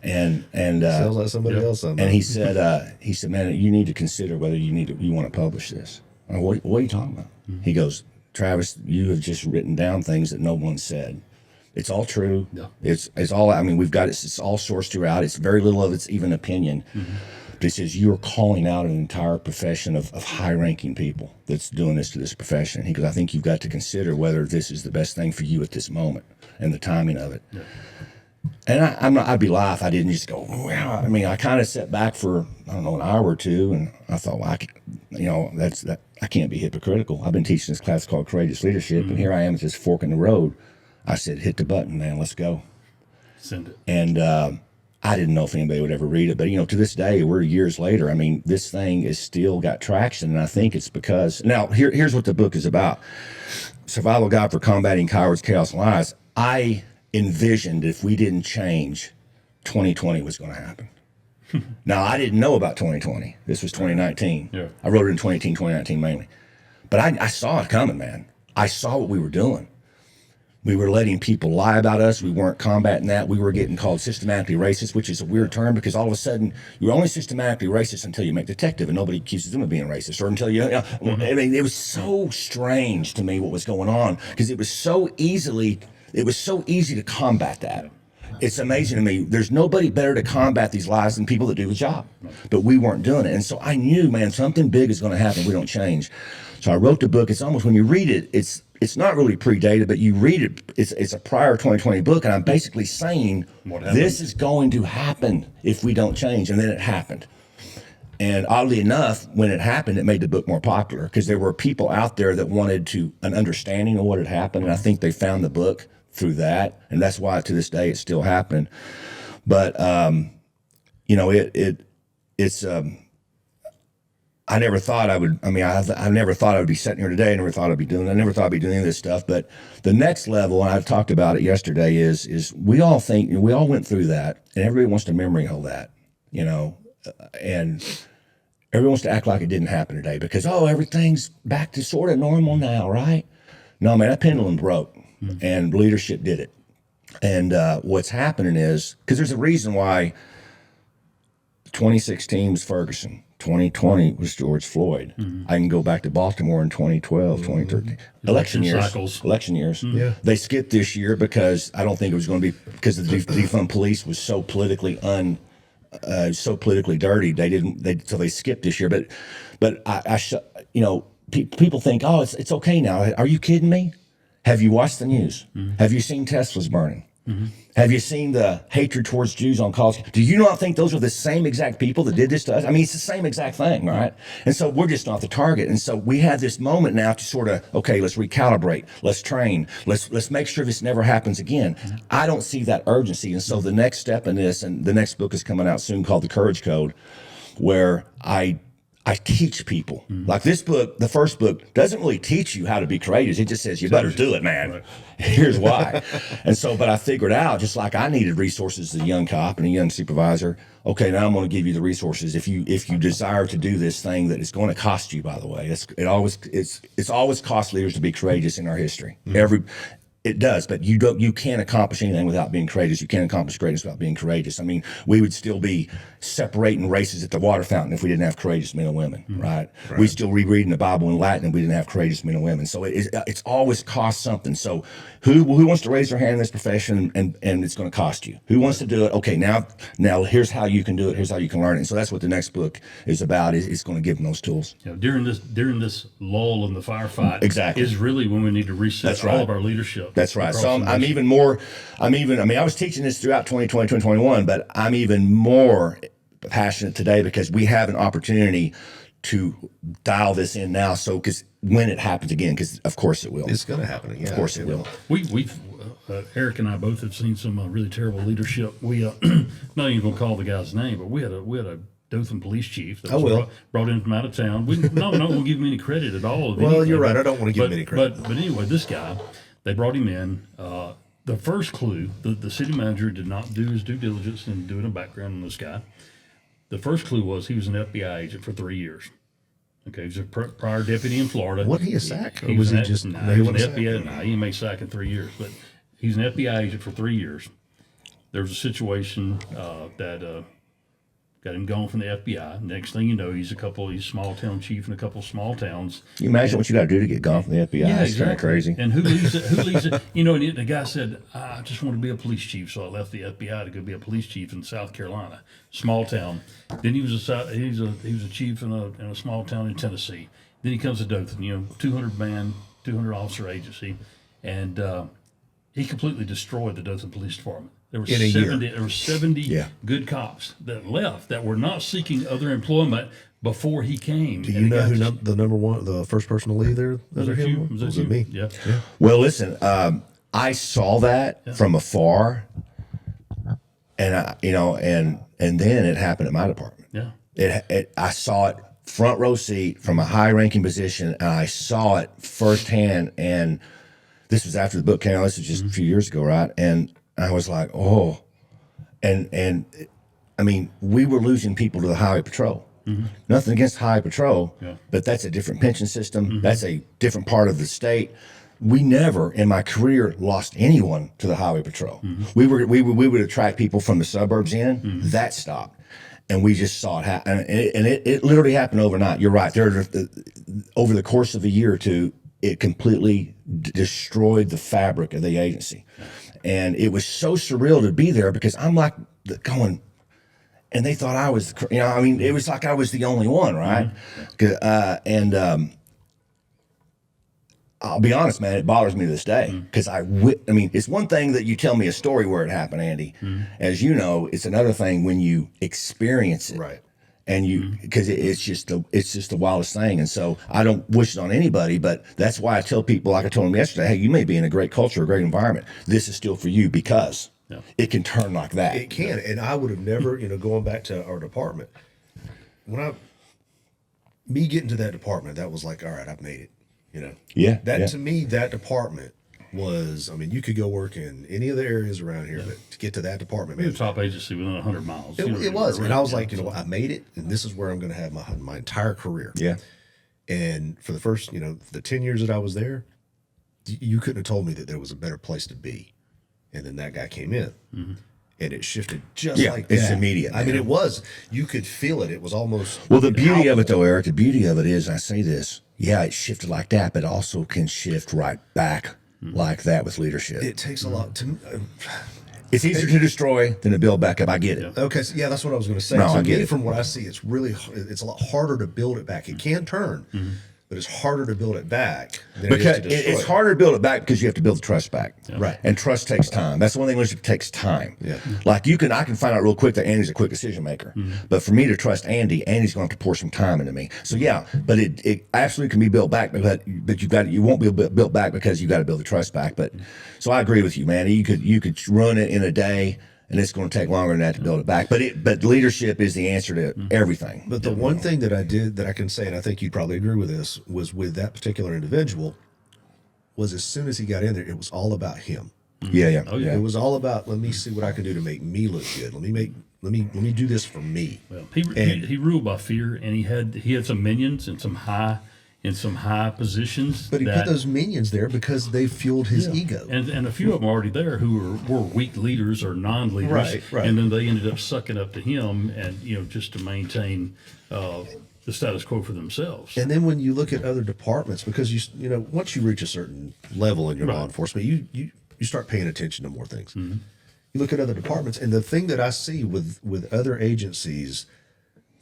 Sounds like somebody else. and he said, man, you need to consider whether you want to publish this. I go, what are you talking about? Mm-hmm. He goes, Travis, you have just written down things that no one said. It's all true. Yeah. It's all. I mean, we've got it. It's all sourced throughout. It's very little of it's even opinion. Mm-hmm. He says, you're calling out an entire profession of high-ranking people that's doing this to this profession. He goes, I think you've got to consider whether this is the best thing for you at this moment and the timing of it. Yeah. And I'd be lying if I didn't just go, wow. I mean, I kind of sat back for, I don't know, an hour or two, and I thought, well, I can't be hypocritical. I've been teaching this class called Courageous Leadership, and here I am at this fork in the road. I said, hit the button, man, let's go. Send it. And I didn't know if anybody would ever read it, but to this day, we're years later. I mean, this thing is still got traction, and I think it's because now here's what the book is about: Survival Guide for Combating Cowards, Chaos, and Lies. I envisioned if we didn't change, 2020 was going to happen. Now, I didn't know about 2020. This was 2019. Yeah. I wrote it in 2018, 2019 mainly, but I saw it coming, man. I saw what we were doing. We were letting people lie about us. We weren't combating that. We were getting called systematically racist, which is a weird term, because all of a sudden you're only systematically racist until you make detective, and nobody accuses them of being racist, or until I mean, it was so strange to me what was going on, because it was so easy to combat that. It's amazing to me. There's nobody better to combat these lies than people that do the job, but we weren't doing it. And so I knew, man, something big is going to happen if we don't change. So I wrote the book. It's almost, when you read it, it's not really predated, but you read it, it's a prior 2020 book, and I'm basically saying this is going to happen if we don't change, and then it happened. And oddly enough, when it happened, it made the book more popular because there were people out there that wanted an understanding of what had happened. And I think they found the book through that. And that's why to this day it's still happening. But, you know, it's I never thought I would. I mean, I never thought I would be sitting here today. I never thought I'd be doing. I never thought I'd be doing any of this stuff. But the next level, and I talked about it yesterday, is we all think we all went through that, and everybody wants to memory hold that, you know, and everyone wants to act like it didn't happen today because everything's back to sort of normal now, right? No, man, that pendulum broke, and leadership did it. And what's happening is because there's a reason why 2016 was Ferguson. 2020 was George Floyd. I can go back to Baltimore in 2012, 2013. Election years. Cycles. Election years. Yeah. They skipped this year because I don't think it was going to be because the defund police was so politically so politically dirty. So they skipped this year. But you know, people think, oh, it's okay now. Are you kidding me? Have you watched the news? Have you seen Teslas burning? Have you seen the hatred towards Jews on college? Do you not think those are the same exact people that did this to us? I mean, it's the same exact thing, right? And so we're just not the target. And so we have this moment now to sort of, okay, let's recalibrate, let's train, let's make sure this never happens again. I don't see that urgency. And so the next step in this, and the next book is coming out soon called The Courage Code, where I teach people. Like this book, the first book, doesn't really teach you how to be courageous. It just says, you better do it, man. Right. Here's why. And so, but I figured out, just like I needed resources as a young cop and a young supervisor, okay, now I'm going to give you the resources. If you desire to do this thing that is going to cost you, by the way, it's always cost leaders to be courageous in our history. It does, but you can't accomplish anything without being courageous. You can't accomplish greatness without being courageous. I mean, we would still be separating races at the water fountain if we didn't have courageous men and women, right? We still rereading the Bible in Latin if we didn't have courageous men and women. So it's always cost something. So who wants to raise their hand in this profession and it's going to cost you? Who wants to do it? Okay, now here's how you can do it. Here's how you can learn it. And so that's what the next book is about. It's going to give them those tools. You know, during this lull in the firefight, exactly, is really when we need to reset all of our leadership. That's right. So I was teaching this throughout 2020, 2021, but I'm even more passionate today because we have an opportunity to dial this in now. So, because when it happens again, because of course it will. It's going to happen again. Of course it will. We've Eric and I both have seen some really terrible leadership. We not even going to call the guy's name, but we had a Dothan police chief that was brought in from out of town. We're not going to give him any credit at all. Well, you're right. I don't want to give him any credit. But anyway, this guy, they brought him in. The first clue, the city manager did not do his due diligence in doing a background on this guy. The first clue was he was an FBI agent for 3 years. Okay, he was a prior deputy in Florida. Wasn't he a SAC? Or was he just he was an FBI? No, he made SAC in 3 years, but he's an FBI agent for 3 years. There was a situation that got him gone from the FBI. Next thing you know, he's small town chief in a couple of small towns. Can you imagine what you got to do to get gone from the FBI? Yeah, it's kind of crazy. And who leaves it? Who leaves it? You know, and the guy said, I just want to be a police chief, so I left the FBI to go be a police chief in South Carolina, small town. Then he was a chief in a small town in Tennessee. Then he comes to Dothan, 200-man, 200-officer agency, and he completely destroyed the Dothan Police Department. There were 70 good cops that left that were not seeking other employment before he came. Do you know who the first person to leave there? Was it me? Yeah. Well, listen, I saw that from afar, and and then it happened at my department. Yeah. I saw it front row seat from a high ranking position, and I saw it firsthand. And this was after the book came out. This was just a few years ago, right? And I was like, oh, and I mean, we were losing people to the highway patrol. Nothing against highway patrol, but that's a different pension system. That's a different part of the state. We never, in my career, lost anyone to the highway patrol. We would attract people from the suburbs in. That stopped, and we just saw it happen. And it literally happened overnight. You're right. Over the course of a year or two, it completely destroyed the fabric of the agency. And it was so surreal to be there because I'm like going, and they thought I was, it was like I was the only one, right? I'll be honest, man, it bothers me to this day because it's one thing that you tell me a story where it happened, Andy. As you know, it's another thing when you experience it. Right. And because it's just the wildest thing. And so I don't wish it on anybody, but that's why I tell people, like I told them yesterday, hey, you may be in a great culture, a great environment. This is still for you because it can turn like that. It can. And I would have never, going back to our department, me getting to that department, that was like, all right, I've made it, Yeah. To me, that department was, you could go work in any of the areas around here, but to get to that department, We're man, the top agency within 100 miles. it was. And I was like, I made it, and this is where I'm going to have my entire career. Yeah. And for the first, the 10 years that I was there, you couldn't have told me that there was a better place to be. And then that guy came in, and it shifted just like that. It's immediate. I mean, it was. You could feel it. It was almost. Well, the beauty of it, though, Eric, the beauty of it is, I say this, it shifted like that, but also can shift right back like that with leadership. It takes a lot to. It's easier to destroy than to build back up. I get it. Okay, so that's what I was going to say. No, so I get it. From what I see, it's a lot harder to build it back. It can turn, but it's harder to build it back than Because it is to destroy it's harder to build it back because you have to build the trust back. Right. And trust takes time. That's the one thing leadership takes time. Yeah. Like I can find out real quick that Andy's a quick decision maker. But for me to trust Andy's going to have to pour some time into me. So but it absolutely can be built back, but you won't be built back because you got to build the trust back. But so I agree with you, man. You could run it in a day, and it's going to take longer than that to build it back. But leadership is the answer to everything. But the one thing that I did that I can say, and I think you'd probably agree with this, was with that particular individual, was as soon as he got in there, it was all about him. Yeah. Oh, yeah. It was all about, let me see what I can do to make me look good. Let me do this for me. Well, he ruled by fear, and he had some minions and some high positions. But he put those minions there because they fueled his ego. And a few of them already there who were weak leaders or non-leaders. Right. And then they ended up sucking up to him and, just to maintain the status quo for themselves. And then when you look at other departments, because once you reach a certain level in your law enforcement, you start paying attention to more things. You look at other departments, and the thing that I see with other agencies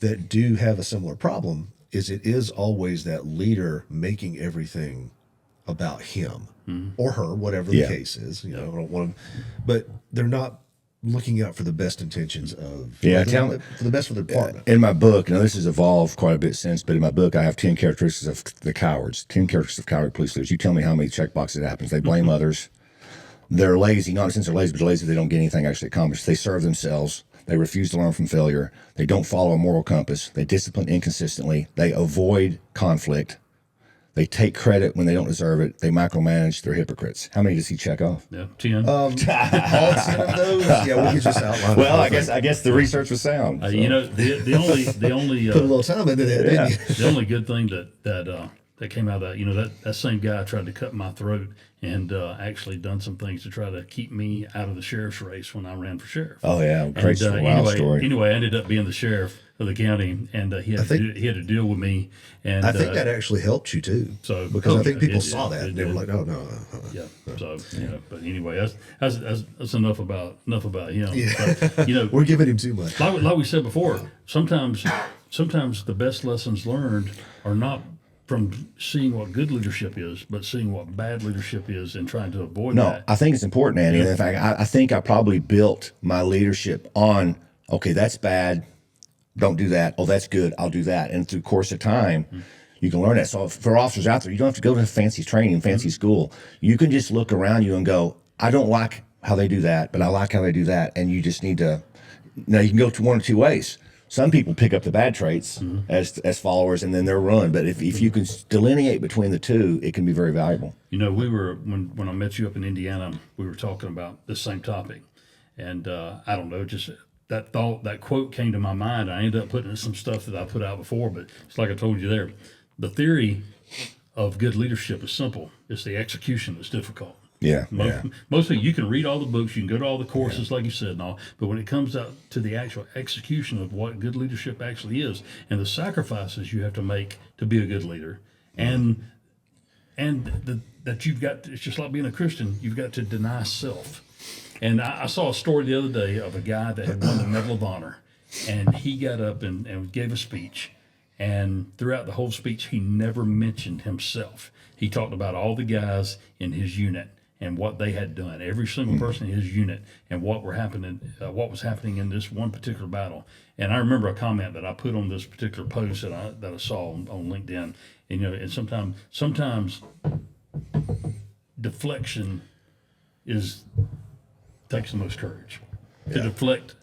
that do have a similar problem is it is always that leader making everything about him or her, whatever the case is. I don't want to, but they're not looking out for the best intentions of for the best for the department. In my book, this has evolved quite a bit since, but in my book, I have 10 characteristics of the cowards, 10 characteristics of coward police leaders. You tell me how many checkboxes it happens. They blame others. They're lazy, not in the sense they're lazy, but they're lazy. They don't get anything actually accomplished. They serve themselves. They refuse to learn from failure. They don't follow a moral compass. They discipline inconsistently. They avoid conflict. They take credit when they don't deserve it. They micromanage. They're hypocrites. How many does he check off? Yeah, 10. All 10 of those. Yeah, we could just outline. Well, I guess the research was sound. So. The only put a little time into that, didn't you? the only good thing that came out of that same guy tried to cut my throat and actually done some things to try to keep me out of the sheriff's race when I ran for sheriff. Oh yeah, crazy wild story. Anyway, I ended up being the sheriff of the county, and he had to deal with me. And I think that actually helped you too. So because I think people saw that and they were like, "Oh no." Yeah. So but anyway, that's enough about him. Yeah. But, we're giving him too much. Like we said before, sometimes the best lessons learned are not from seeing what good leadership is, but seeing what bad leadership is and trying to avoid that. I think it's important, Andy. In fact, I think I probably built my leadership on, okay, that's bad. Don't do that. Oh, that's good. I'll do that. And through the course of time, you can learn that. So for officers out there, you don't have to go to fancy training, fancy school. You can just look around you and go, I don't like how they do that, but I like how they do that. And you just need to, now you can go to one or two ways. Some people pick up the bad traits as followers, and then they're run. But if you can delineate between the two, it can be very valuable. We were when I met you up in Indiana, we were talking about this same topic, and I don't know, just that quote came to my mind. I ended up putting in some stuff that I put out before, but it's like I told you there. The theory of good leadership is simple. It's the execution that's difficult. Yeah. Mostly you can read all the books, you can go to all the courses like you said and all, but when it comes out to the actual execution of what good leadership actually is and the sacrifices you have to make to be a good leader and that you've got, it's just like being a Christian, you've got to deny self. And I saw a story the other day of a guy that had won the Medal of Honor, and he got up and gave a speech, and throughout the whole speech he never mentioned himself. He talked about all the guys in his unit. and what they had done, every single person in his unit, and what was happening in this one particular battle. And I remember a comment that I put on this particular post that I saw on LinkedIn. And and sometimes deflection takes the most courage. To deflect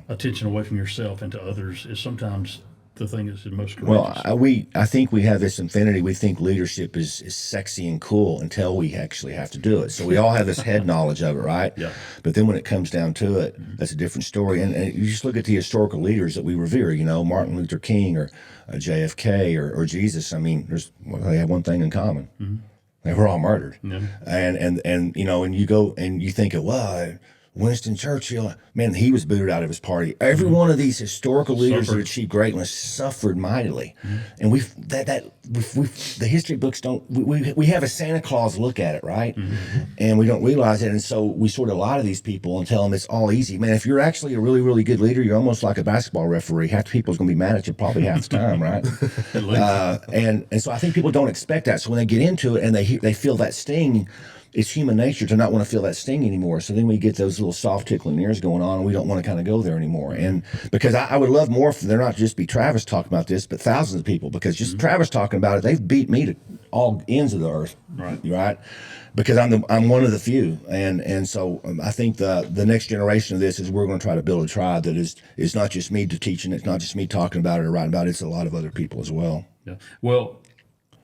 attention away from yourself and to others is sometimes the thing that's the most courageous. Well, I think we have this infinity. We think leadership is sexy and cool until we actually have to do it. So we all have this head knowledge of it, right? Yeah. But then when it comes down to it, that's a different story. And you just look at the historical leaders that we revere, Martin Luther King or JFK or Jesus. I mean, they have one thing in common. Mm-hmm. They were all murdered. Yeah. And you go and you think of, Winston Churchill, man, he was booted out of his party. Every one of these historical leaders that achieved greatness suffered mightily, and the history books don't. We have a Santa Claus look at it, right? And we don't realize it, and so we sort of lie to these people and tell them it's all easy. Man, if you're actually a really, really good leader, you're almost like a basketball referee. Half the people's going to be mad at you probably half the time, right? And so I think people don't expect that. So when they get into it and they feel that sting. It's human nature to not want to feel that sting anymore. So then we get those little soft tickling ears going on, and we don't want to kind of go there anymore. And because I would love more for there not just be Travis talking about this, but thousands of people. Because just Travis talking about it, they've beat me to all ends of the earth, right? Because I'm one of the few, and so I think the next generation of this is we're going to try to build a tribe that is not just me teaching, it's not just me talking about it or writing about it. It's a lot of other people as well. Yeah. Well,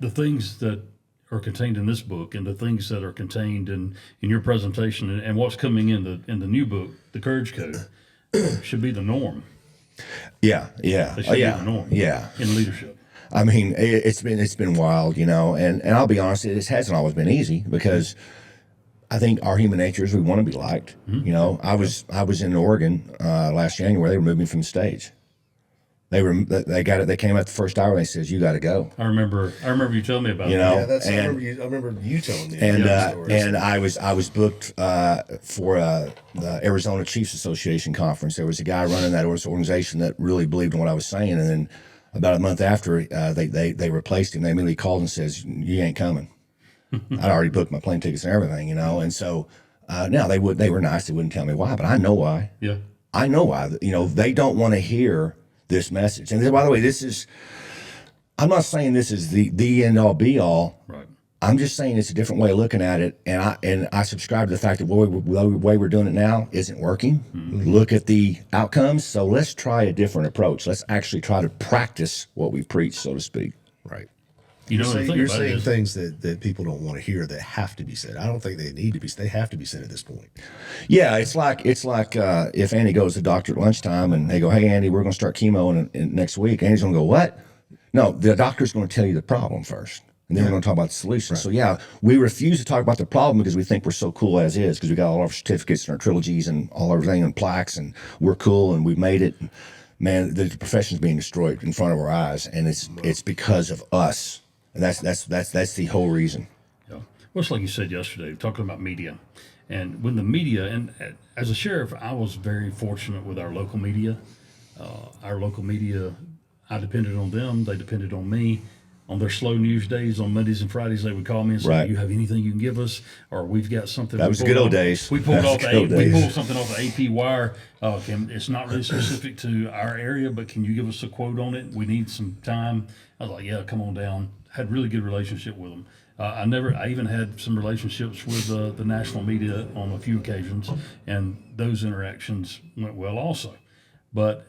the things that are contained in this book and the things that are contained in your presentation and what's coming in the new book, the Courage Code, should be the norm. Yeah. They should be the norm. Yeah. In leadership. I mean, it's been wild, and I'll be honest, it hasn't always been easy because I think our human nature is we want to be liked. I was in Oregon last January. They removed me from the stage. They got it. They came out the first hour and they says, "You got to go." I remember you telling me about that. I remember you telling me. And I was booked for the Arizona Chiefs Association conference. There was a guy running that organization that really believed in what I was saying, and then about a month after, they replaced him. They immediately called and says, "You ain't coming." I'd already booked my plane tickets and everything, and so now they were nice. They wouldn't tell me why, but I know why. Yeah, I know why. They don't want to hear this message. And by the way, I'm not saying this is the end all be all. Right. I'm just saying it's a different way of looking at it. And I subscribe to the fact that the way we're doing it now isn't working. Mm-hmm. Look at the outcomes. So let's try a different approach. Let's actually try to practice what we preach, so to speak. Right. You're saying things that people don't want to hear that have to be said. I don't think they need to be. They have to be said at this point. Yeah, it's like if Andy goes to the doctor at lunchtime and they go, "Hey, Andy, we're going to start chemo in next week." Andy's going to go, "What?" No, the doctor's going to tell you the problem first, and then we're going to talk about the solution. Right. So yeah, we refuse to talk about the problem because we think we're so cool as is because we got all our certificates and our trilogies and all everything and plaques and we're cool and we've made it. Man, the profession's being destroyed in front of our eyes, and it's because of us. And that's the whole reason. Yeah. Well, it's like you said yesterday, talking about media. And when the media, and as a sheriff, I was very fortunate with our local media. I depended on them. They depended on me. On their slow news days, on Mondays and Fridays, they would call me and say, "Do you have anything you can give us?" Or we've got something. That was the good old days. We pulled something off the AP wire. It's not really specific to our area, but can you give us a quote on it? We need some time. I was like, "Yeah, come on down." Had really good relationship with them. I even had some relationships with the national media on a few occasions, and those interactions went well also. But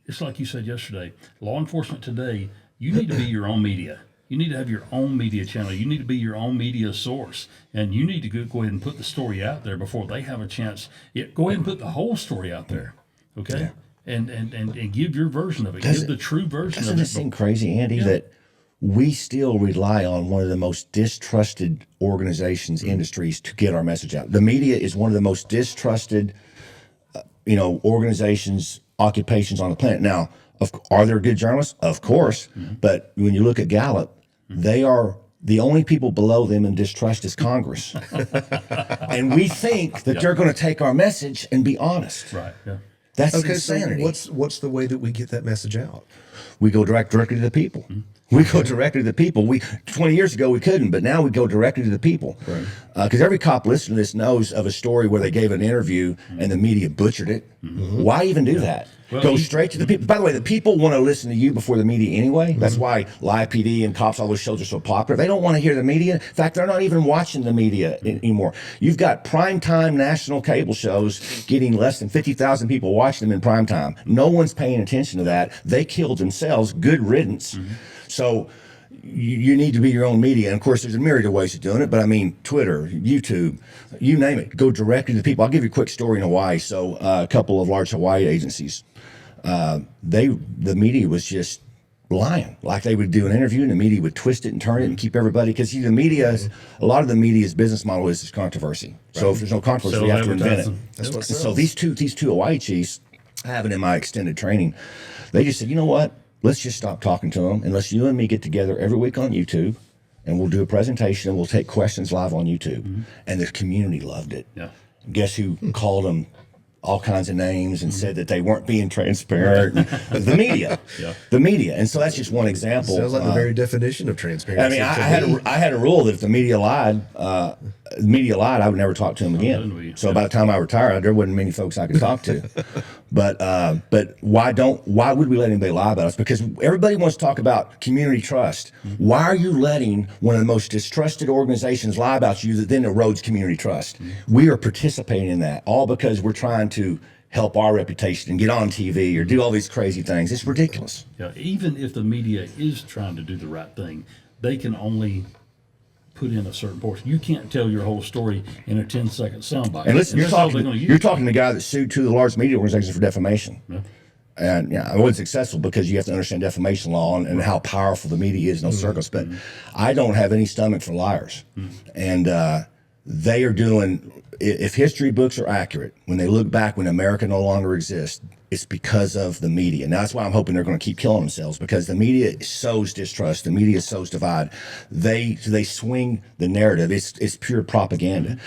it's like you said yesterday, law enforcement today, you need to be your own media. You need to have your own media channel. You need to be your own media source, and you need to go ahead and put the story out there before they have a chance. Go ahead and put the whole story out there, okay? Yeah. And give your version of it. Give the true version of it. Doesn't it seem crazy, Andy, that we still rely on one of the most distrusted organizations, industries to get our message out? The media is one of the most distrusted, organizations, occupations on the planet. Now, are there good journalists? Of course. Mm-hmm. But when you look at Gallup, they are the only people below them in distrust is Congress. And we think that they're going to take our message and be honest. Right. Yeah. That's insanity. So what's the way that we get that message out? we go directly to the people. We go directly to the people. 20 years ago we couldn't, but now we go directly to the people. Because every cop listening to this knows of a story where they gave an interview and the media butchered it. Why even do that? Well, Go straight to the people. By the way, the people want to listen to you before the media anyway. That's why Live PD and Cops, all those shows are so popular. They don't want to hear the media. In fact, they're not even watching the media anymore. You've got primetime national cable shows getting less than 50,000 people watching them in primetime. No one's paying attention to that. They killed themselves. Good riddance. So you need to be your own media. And of course, there's a myriad of ways of doing it, but I mean, Twitter, YouTube, you name it, go directly to the people. I'll give you a quick story in Hawaii. So a couple of large Hawaii agencies, the media was just lying. Like they would do an interview and the media would twist it and turn it and keep everybody, because the media, a lot of the media's business model is controversy. So if there's no controversy, you have to invent it. That's what So these two Hawaii chiefs, I have it in my extended training, they just said, you know what? Let's just stop talking to them and let's you and me get together every week on YouTube and we'll do a presentation and we'll take questions live on YouTube. And the community loved it. Yeah. Guess who called them all kinds of names and said that they weren't being transparent? The media. The media. And so that's just one example. Sounds like the very definition of transparency. I mean, I had a rule that if the media lied, I would never talk to them again. So by the time I retired, there wasn't many folks I could talk to. But why would we let anybody lie about us? Because everybody wants to talk about community trust. Why are you letting one of the most distrusted organizations lie about you that then erodes community trust? We are participating in that, all because we're trying to help our reputation and get on TV or do all these crazy things. It's ridiculous. Yeah, even if the media is trying to do the right thing, they can only put in a certain portion. You can't tell your whole story in a 10-second soundbite. And listen, that's all they're gonna you're use. talking to the guy that sued two of the largest media organizations for defamation. And yeah, I wasn't successful because you have to understand defamation law and how powerful the media is in those circles. But I don't have any stomach for liars. And they are doing, if history books are accurate, when they look back when America no longer exists, it's because of the media. And that's why I'm hoping they're going to keep killing themselves, because the media sows distrust. The media sows divide. They swing the narrative. It's pure propaganda.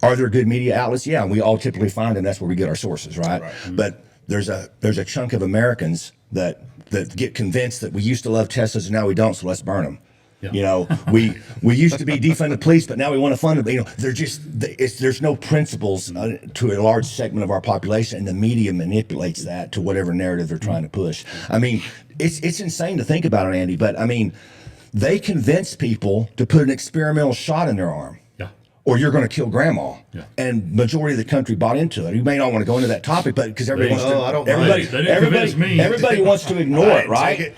Are there good media outlets? Yeah, we all typically find them. That's where we get our sources, right? But there's a chunk of Americans that get convinced that we used to love Teslas and now we don't, so let's burn them. You know, we used to be defund the police, but now we want to fund them. You know, there's no principles to a large segment of our population, and the media manipulates that to whatever narrative they're trying to push. I mean, it's insane to think about it, Andy. But I mean, they convince people to put an experimental shot in their arm. Or you're going to kill grandma. And majority of the country bought into it. You may not want to go into that topic, but because everybody everybody wants to ignore it, right?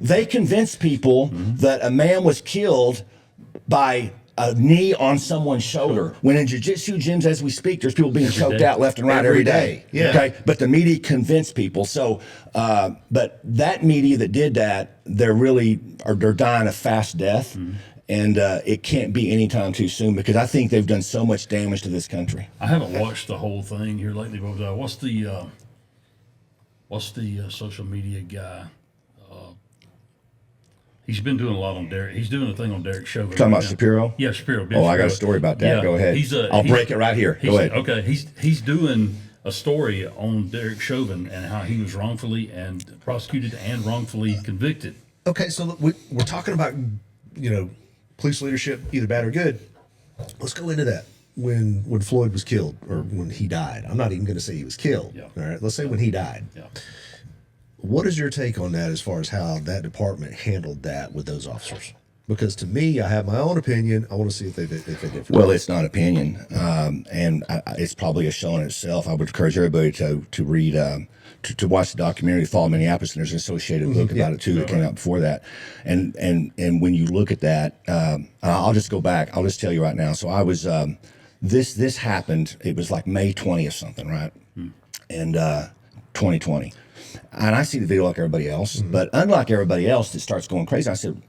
They convince people that a man was killed by a knee on someone's shoulder. When in jiu-jitsu gyms, as we speak, there's people being choked out left and right every day. Okay, but the media convinced people. So, but that media that did that, they're dying a fast death. And it can't be anytime too soon, because I think they've done so much damage to this country. I haven't watched the whole thing here lately, but what's the social media guy? He's been doing a lot on Derek. He's doing a thing on Derek Chauvin. Talking about Shapiro? Yeah, Shapiro. Oh, I got a story about that. Go ahead. I'll break it right here. Go ahead. Okay, he's doing a story on Derek Chauvin and how he was wrongfully and prosecuted and wrongfully convicted. Okay, so look, we're talking about, police leadership, either bad or good. Let's go into that. When Floyd was killed, or when he died. I'm not even going to say he was killed. All right, let's say when he died. What is your take on that as far as how that department handled that with those officers? Because to me, I have my own opinion. I want to see if they differ. Well, it's not opinion, and it's probably a show in itself. I would encourage everybody to read, to watch the documentary "Fall Minneapolis," and there's an associated book about it too that came out before that. And when you look at that, I'll just go back. I'll just tell you right now. So I was this happened. It was like May 20th something, right? And 2020. And I see the video like everybody else, but unlike everybody else that starts going crazy, I said,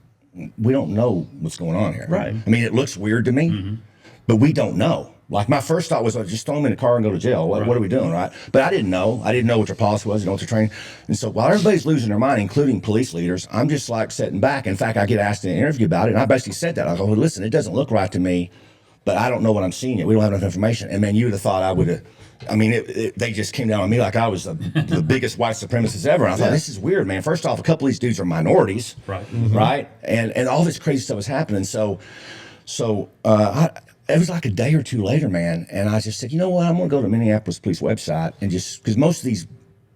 we don't know what's going on here. Right. I mean, it looks weird to me, but we don't know. Like my first thought was, just throw them in the car and go to jail. What are we doing, right? But I didn't know. I didn't know what their policy was. I didn't know what their training. And so while everybody's losing their mind, including police leaders, I'm just like sitting back. In fact, I get asked in an interview about it, and I basically said that. I go, well, listen, it doesn't look right to me but I don't know what I'm seeing yet. We don't have enough information. And man, you would have thought I would have. I mean, they just came down on me like I was the biggest white supremacist ever. And I thought, this is weird, man. First off, a couple of these dudes are minorities, right? And all this crazy stuff was happening. So it was like a day or two later, man. And I just said, you know what? I'm going to go to the Minneapolis police website and just, because most of these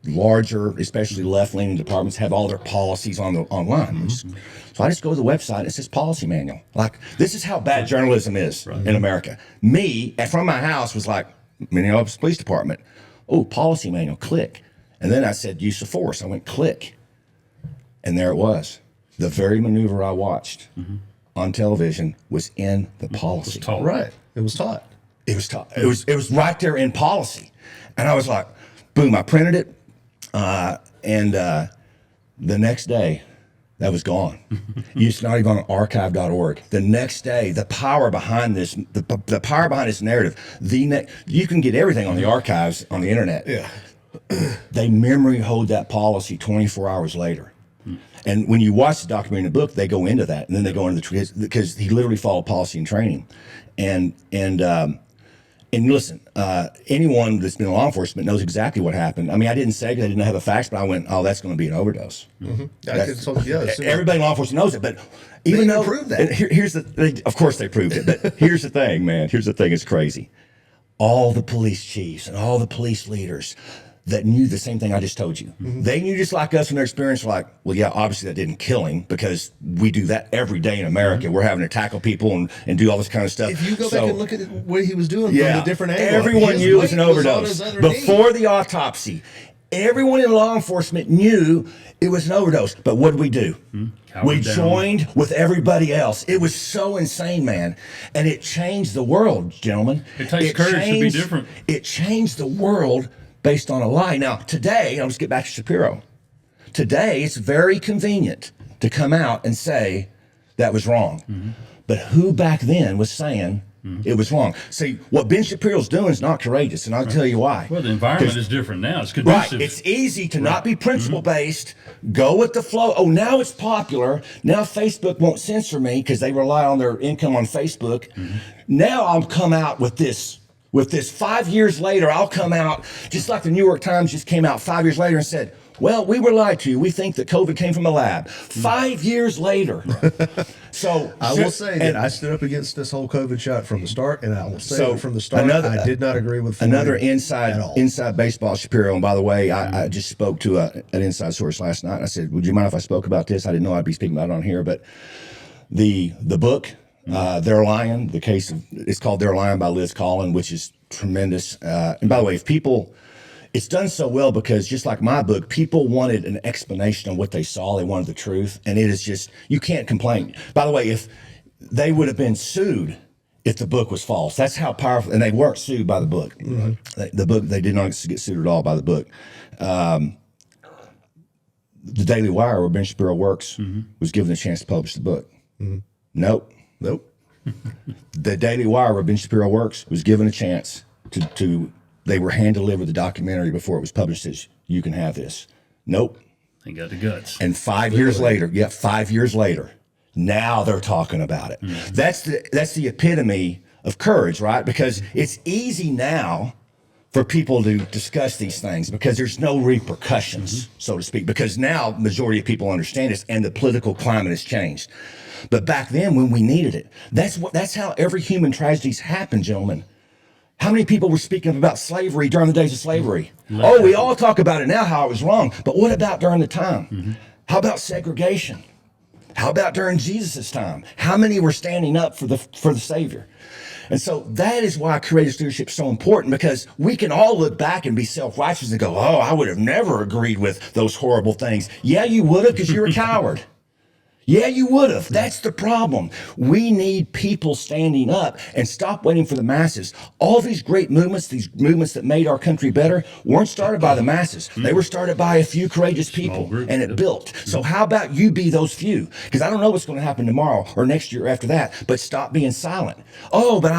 larger, especially left-leaning departments have all their policies online. So I just go to the website. It says policy manual. Like, this is how bad journalism is in America. Me, from my house, was like, Minneapolis Police Department. Oh, policy manual, click. And then I said, use of force. I went, click. And there it was. The very maneuver I watched on television was in the policy. It was taught. Right. It was taught. It was taught. It was right there in policy. And I was like, boom, I printed it. And the next day, that was gone. It's not even on archive.org. The next day, the power behind this, the power behind this narrative, you can get everything on the archives on the internet. Yeah. They memory hold that policy 24 hours later. And when you watch the documentary in the book, they go into that, and then they go into because he literally followed policy and training, and listen, anyone that's been in law enforcement knows exactly what happened. I mean, I didn't say because I didn't have the facts, but I went, "Oh, that's going to be an overdose." Everybody in law enforcement knows it, but even though proved that, here's the, of course they proved it, but here's the thing, man. Here's the thing. It's crazy. All the police chiefs and all the police leaders that knew the same thing I just told you. They knew just like us from their experience, like, well, yeah, obviously that didn't kill him because we do that every day in America. We're having to tackle people and do all this kind of stuff. If you go back and look at what he was doing from the different angle, everyone knew it was an overdose. Before the autopsy, everyone in law enforcement knew it was an overdose. But what did we do? We joined with everybody else. It was so insane, man. And it changed the world, gentlemen. It takes courage to be different. It changed the world based on a lie. Now, today, I'll just get back to Shapiro. Today, it's very convenient to come out and say that was wrong. But who back then was saying it was wrong? See, what Ben Shapiro's doing is not courageous, and I'll tell you why. Well, the environment is different now. It's conducive. Right. It's easy to not be principle-based, go with the flow. Oh, now it's popular. Now Facebook won't censor me because they rely on their income on Facebook. Now I'll come out with this. 5 years later, I'll come out, just like the New York Times just came out 5 years later and said, well, we were lied to. We think that COVID came from a lab. 5 years later. So I will say that I stood up against this whole COVID shot from the start, and I will say that from the start, I did not agree with another inside baseball Shapiro. And by the way, I just spoke to an inside source last night. I said, would you mind if I spoke about this? I didn't know I'd be speaking about it on here, but the book, They're Lying, the case of, it's called They're Lying by Liz Collin, which is tremendous. And by the way, if people, it's done so well because just like my book, people wanted an explanation of what they saw. They wanted the truth. And it is just, you can't complain. By the way, if they would have been sued if the book was false, that's how powerful, and they weren't sued by the book. The book, they did not get sued at all by the book. The Daily Wire, where Ben Shapiro works, was given a chance to publish the book. Nope. The Daily Wire, where Ben Shapiro works, was given a chance to they were hand-delivered the documentary before it was published as, you can have this. Nope. They got the guts. And 5 years later, 5 years later, now they're talking about it. That's the epitome of courage, right? Because it's easy now for people to discuss these things because there's no repercussions, so to speak, because now majority of people understand this and the political climate has changed. But back then when we needed it, that's how every human tragedy's happened, gentlemen. How many people were speaking about slavery during the days of slavery? Oh, we all talk about it now, how it was wrong. But what about during the time? How about segregation? How about during Jesus' time? How many were standing up for the Savior? And so that is why courageous leadership is so important, because we can all look back and be self-righteous and go, oh, I would have never agreed with those horrible things. Yeah, you would have, because you're a coward. Yeah, you would have. That's the problem. We need people standing up and stop waiting for the masses. All these great movements, these movements that made our country better, weren't started by the masses. They were started by a few courageous people, and it built. So how about you be those few? Because I don't know what's going to happen tomorrow or next year after that, but stop being silent. Oh, but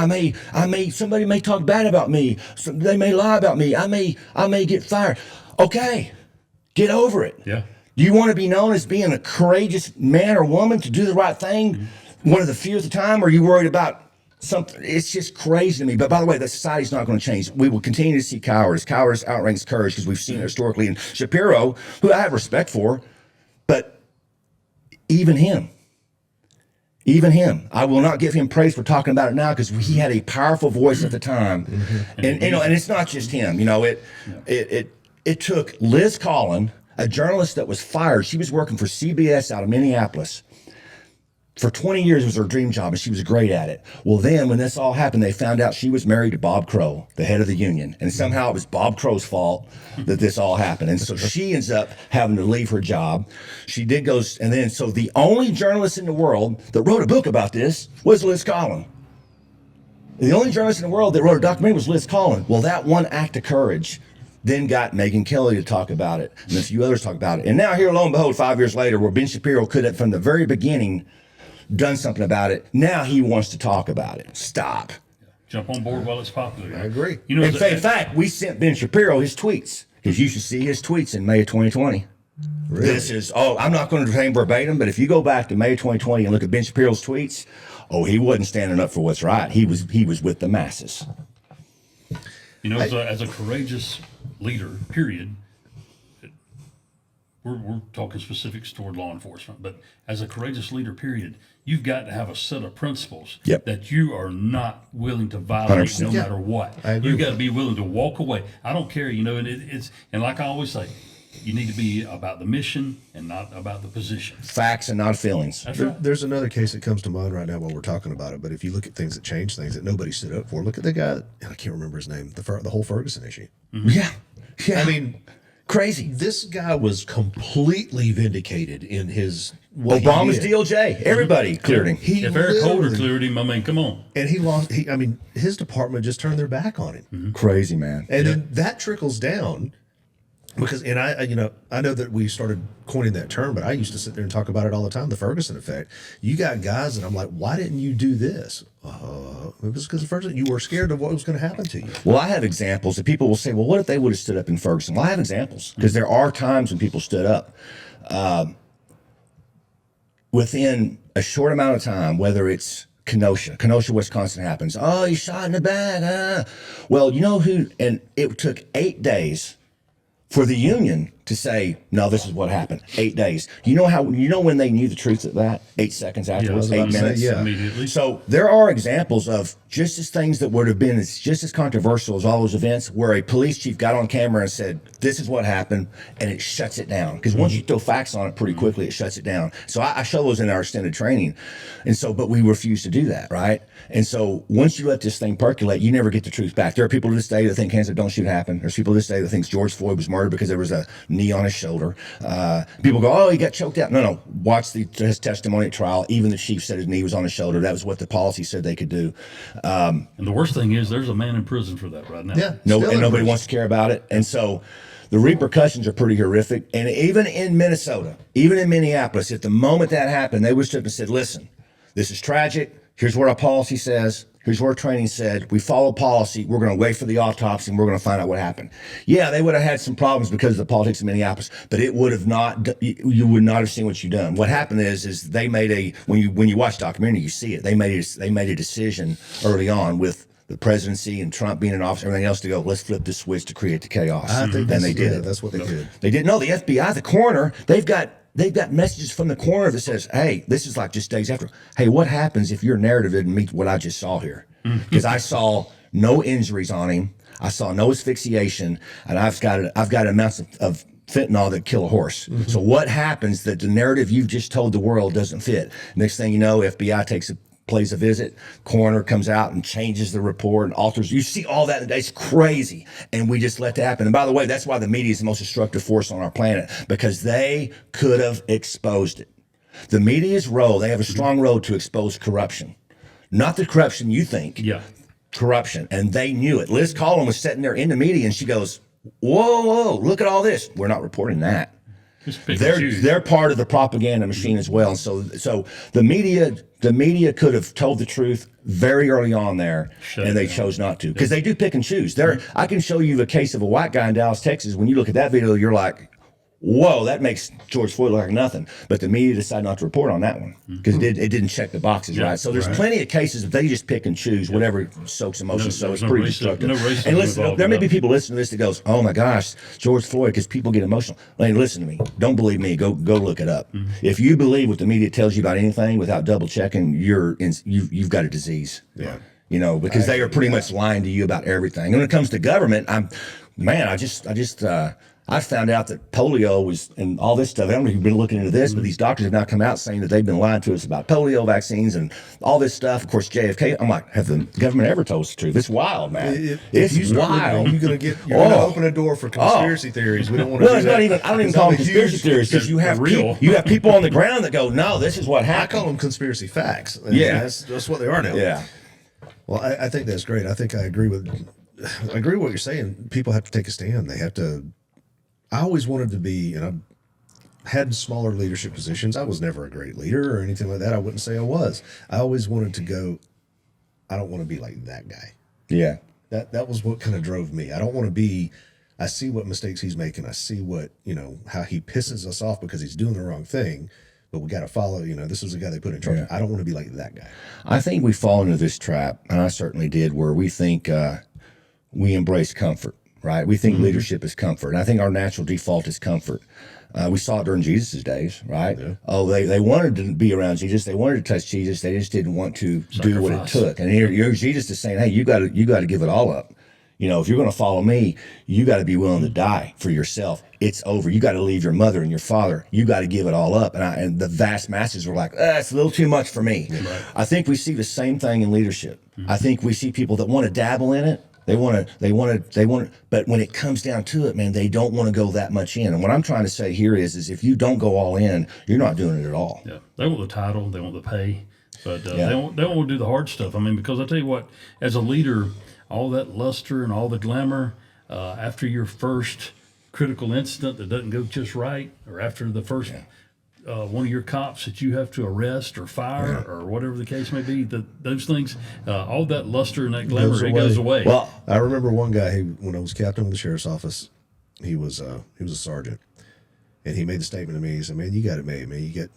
somebody may talk bad about me. They may lie about me. I may get fired. Okay, get over it. Yeah. Do you want to be known as being a courageous man or woman to do the right thing, one of the few at the time, or are you worried about something. It's just crazy to me. But by the way, the society's not going to change. We will continue to see cowardice. Cowardice outranks courage because we've seen it historically. And Shapiro, who I have respect for, but even him, I will not give him praise for talking about it now because he had a powerful voice at the time. And and it's not just him. It took Liz Collin, a journalist that was fired. She was working for CBS out of Minneapolis. For 20 years, it was her dream job, and she was great at it. Well, then, when this all happened, they found out she was married to Bob Crow, the head of the union. And somehow it was Bob Crow's fault that this all happened. And so she ends up having to leave her job. She did go, and then, so the only journalist in the world that wrote a book about this was Liz Collin. The only journalist in the world that wrote a documentary was Liz Collin. Well, that one act of courage then got Megyn Kelly to talk about it, and a few others talk about it. And now, here, lo and behold, 5 years later, where Ben Shapiro could have, from the very beginning, done something about it. Now he wants to talk about it. Stop. Jump on board while it's popular. I agree. In fact, we sent Ben Shapiro his tweets because you should see his tweets in May of 2020. Really? This is, I'm not going to retain verbatim, but if you go back to May of 2020 and look at Ben Shapiro's tweets, he wasn't standing up for what's right. He was with the masses. As a courageous leader, period, we're talking specifics toward law enforcement, but as a courageous leader, period, you've got to have a set of principles that you are not willing to violate 100%. no matter what. You've got to be willing to walk away. I don't care, and like I always say, you need to be about the mission and not about the position. Facts and not feelings. That's right. There's another case that comes to mind right now while we're talking about it. But if you look at things that change things that nobody stood up for, look at the guy, I can't remember his name, the whole Ferguson issue. Mm-hmm. Yeah. I mean, crazy. This guy was completely vindicated in his Obama's DOJ. Everybody cleared him. If Eric Holder cleared him, I mean, come on. And he lost. His department just turned their back on him. Mm-hmm. Crazy, man. And then that trickles down because, and I know that we started coining that term, but I used to sit there and talk about it all the time. The Ferguson effect. You got guys, and I'm like, why didn't you do this? It was because Ferguson, you were scared of what was going to happen to you. Well, I have examples that people will say, well, what if they would have stood up in Ferguson? Well, I have examples because there are times when people stood up. Within a short amount of time, whether it's Kenosha, Wisconsin happens. Oh, he shot in the back. Well, you know who? And it took 8 days for the union to say, no, this is what happened. 8 days. You know when they knew the truth of that? 8 seconds afterwards, 8 minutes. Immediately. So there are examples of just as things that would have been just as controversial as all those events where a police chief got on camera and said, this is what happened, and it shuts it down. Because once you throw facts on it pretty quickly, it shuts it down. So I show those in our extended training. And so, but we refuse to do that, right? And so once you let this thing percolate, you never get the truth back. There are people to this day that think hands that don't shoot happened. There's people to this day that thinks George Floyd was murdered because there was a knee on his shoulder. People go, oh, he got choked out. No. Watch his testimony at trial. Even the chief said his knee was on his shoulder. That was what the policy said they could do. And the worst thing is there's a man in prison for that right now. Yeah. And nobody wants to care about it. And so the repercussions are pretty horrific. And even in Minnesota, even in Minneapolis, at the moment that happened, they would stood up and said, listen, this is tragic. Here's what our policy says. Here's what our training said. We follow policy. We're going to wait for the autopsy, and we're going to find out what happened. Yeah, they would have had some problems because of the politics of Minneapolis, but it would have not. You would not have seen what you've done. What happened is they made when you watch the documentary, you see it. They made a decision early on with the presidency and Trump being in office, everything else to go. Let's flip this switch to create the chaos. I think and they did it. That's what they did. They didn't know the FBI, the coroner. They've got messages from the coroner that says, hey, this is like just days after. Hey, what happens if your narrative didn't meet what I just saw here? Because I saw no injuries on him. I saw no asphyxiation, and I've got amounts of fentanyl that kill a horse. Mm-hmm. So what happens that the narrative you've just told the world doesn't fit? Next thing you know, FBI plays a visit, coroner comes out and changes the report and alters. You see all that. It's crazy. And we just let that happen. And by the way, that's why the media is the most destructive force on our planet, because they could have exposed it. The media's role, they have a strong role to expose corruption. Not the corruption you think. Yeah. Corruption. And they knew it. Liz Collin was sitting there in the media and she goes, whoa, look at all this. We're not reporting that. They're part of the propaganda machine as well. So the media could have told the truth very early on there, and they chose not to, because they do pick and choose. I can show you the case of a white guy in Dallas, Texas. When you look at that video, you're like, whoa, that makes George Floyd look like nothing. But the media decided not to report on that one because it didn't check the boxes, right? So there's plenty of cases if they just pick and choose whatever soaks emotions. So it's pretty destructive. And listen, there may be people listening to this that goes, oh my gosh, George Floyd, because people get emotional. Like, listen to me. Don't believe me. Go look it up. If you believe what the media tells you about anything without double checking, you've got a disease. Yeah. You know, because they are pretty much lying to you about everything. And when it comes to government, I found out that polio was and all this stuff. I don't know if you've been looking into this, but these doctors have now come out saying that they've been lying to us about polio vaccines and all this stuff. Of course, JFK. I'm like, have the government ever told us the truth? It's wild, man. It's wild. You're gonna open a door for conspiracy theories. We don't want to. Well, it's not even. I don't even call them conspiracy theories because you have people on the ground that go, no, this is what happened. I call them conspiracy facts. Yeah, that's what they are now. Yeah. Well, I think that's great. I think I agree with what you're saying. People have to take a stand. They have to. I always wanted to be, and I had smaller leadership positions. I was never a great leader or anything like that. I wouldn't say I was. I always wanted to go, I don't want to be like that guy. Yeah. That was what kind of drove me. I don't want to be, I see what mistakes he's making. I see what, how he pisses us off because he's doing the wrong thing. But we got to follow, this is the guy they put in charge. Yeah. I don't want to be like that guy. I think we fall into this trap, and I certainly did, where we think we embrace comfort. Right, we think leadership is comfort, and I think our natural default is comfort. We saw it during Jesus' days, right? Yeah. Oh, they wanted to be around Jesus, they wanted to touch Jesus, they just didn't want to do what it took. And here Jesus is saying, "Hey, you got to give it all up. If you're going to follow me, you got to be willing to die for yourself. It's over. You got to leave your mother and your father. You got to give it all up." And the vast masses were like, "It's a little too much for me." Yeah, right. I think we see the same thing in leadership. I think we see people that want to dabble in it. They want to, but when it comes down to it, man, they don't want to go that much in. And what I'm trying to say here is if you don't go all in, you're not doing it at all. Yeah, they want the title, they want the pay, but they don't want to do the hard stuff. I mean, because I tell you what, as a leader, all that luster and all the glamour, after your first critical incident that doesn't go just right, or after the first one of your cops that you have to arrest or fire or whatever the case may be, those things, all that luster and that glamour, it goes away. Well, I remember one guy, when I was captain of the sheriff's office, he was a sergeant, and he made the statement to me. He said, "Man, you got it made, man. You get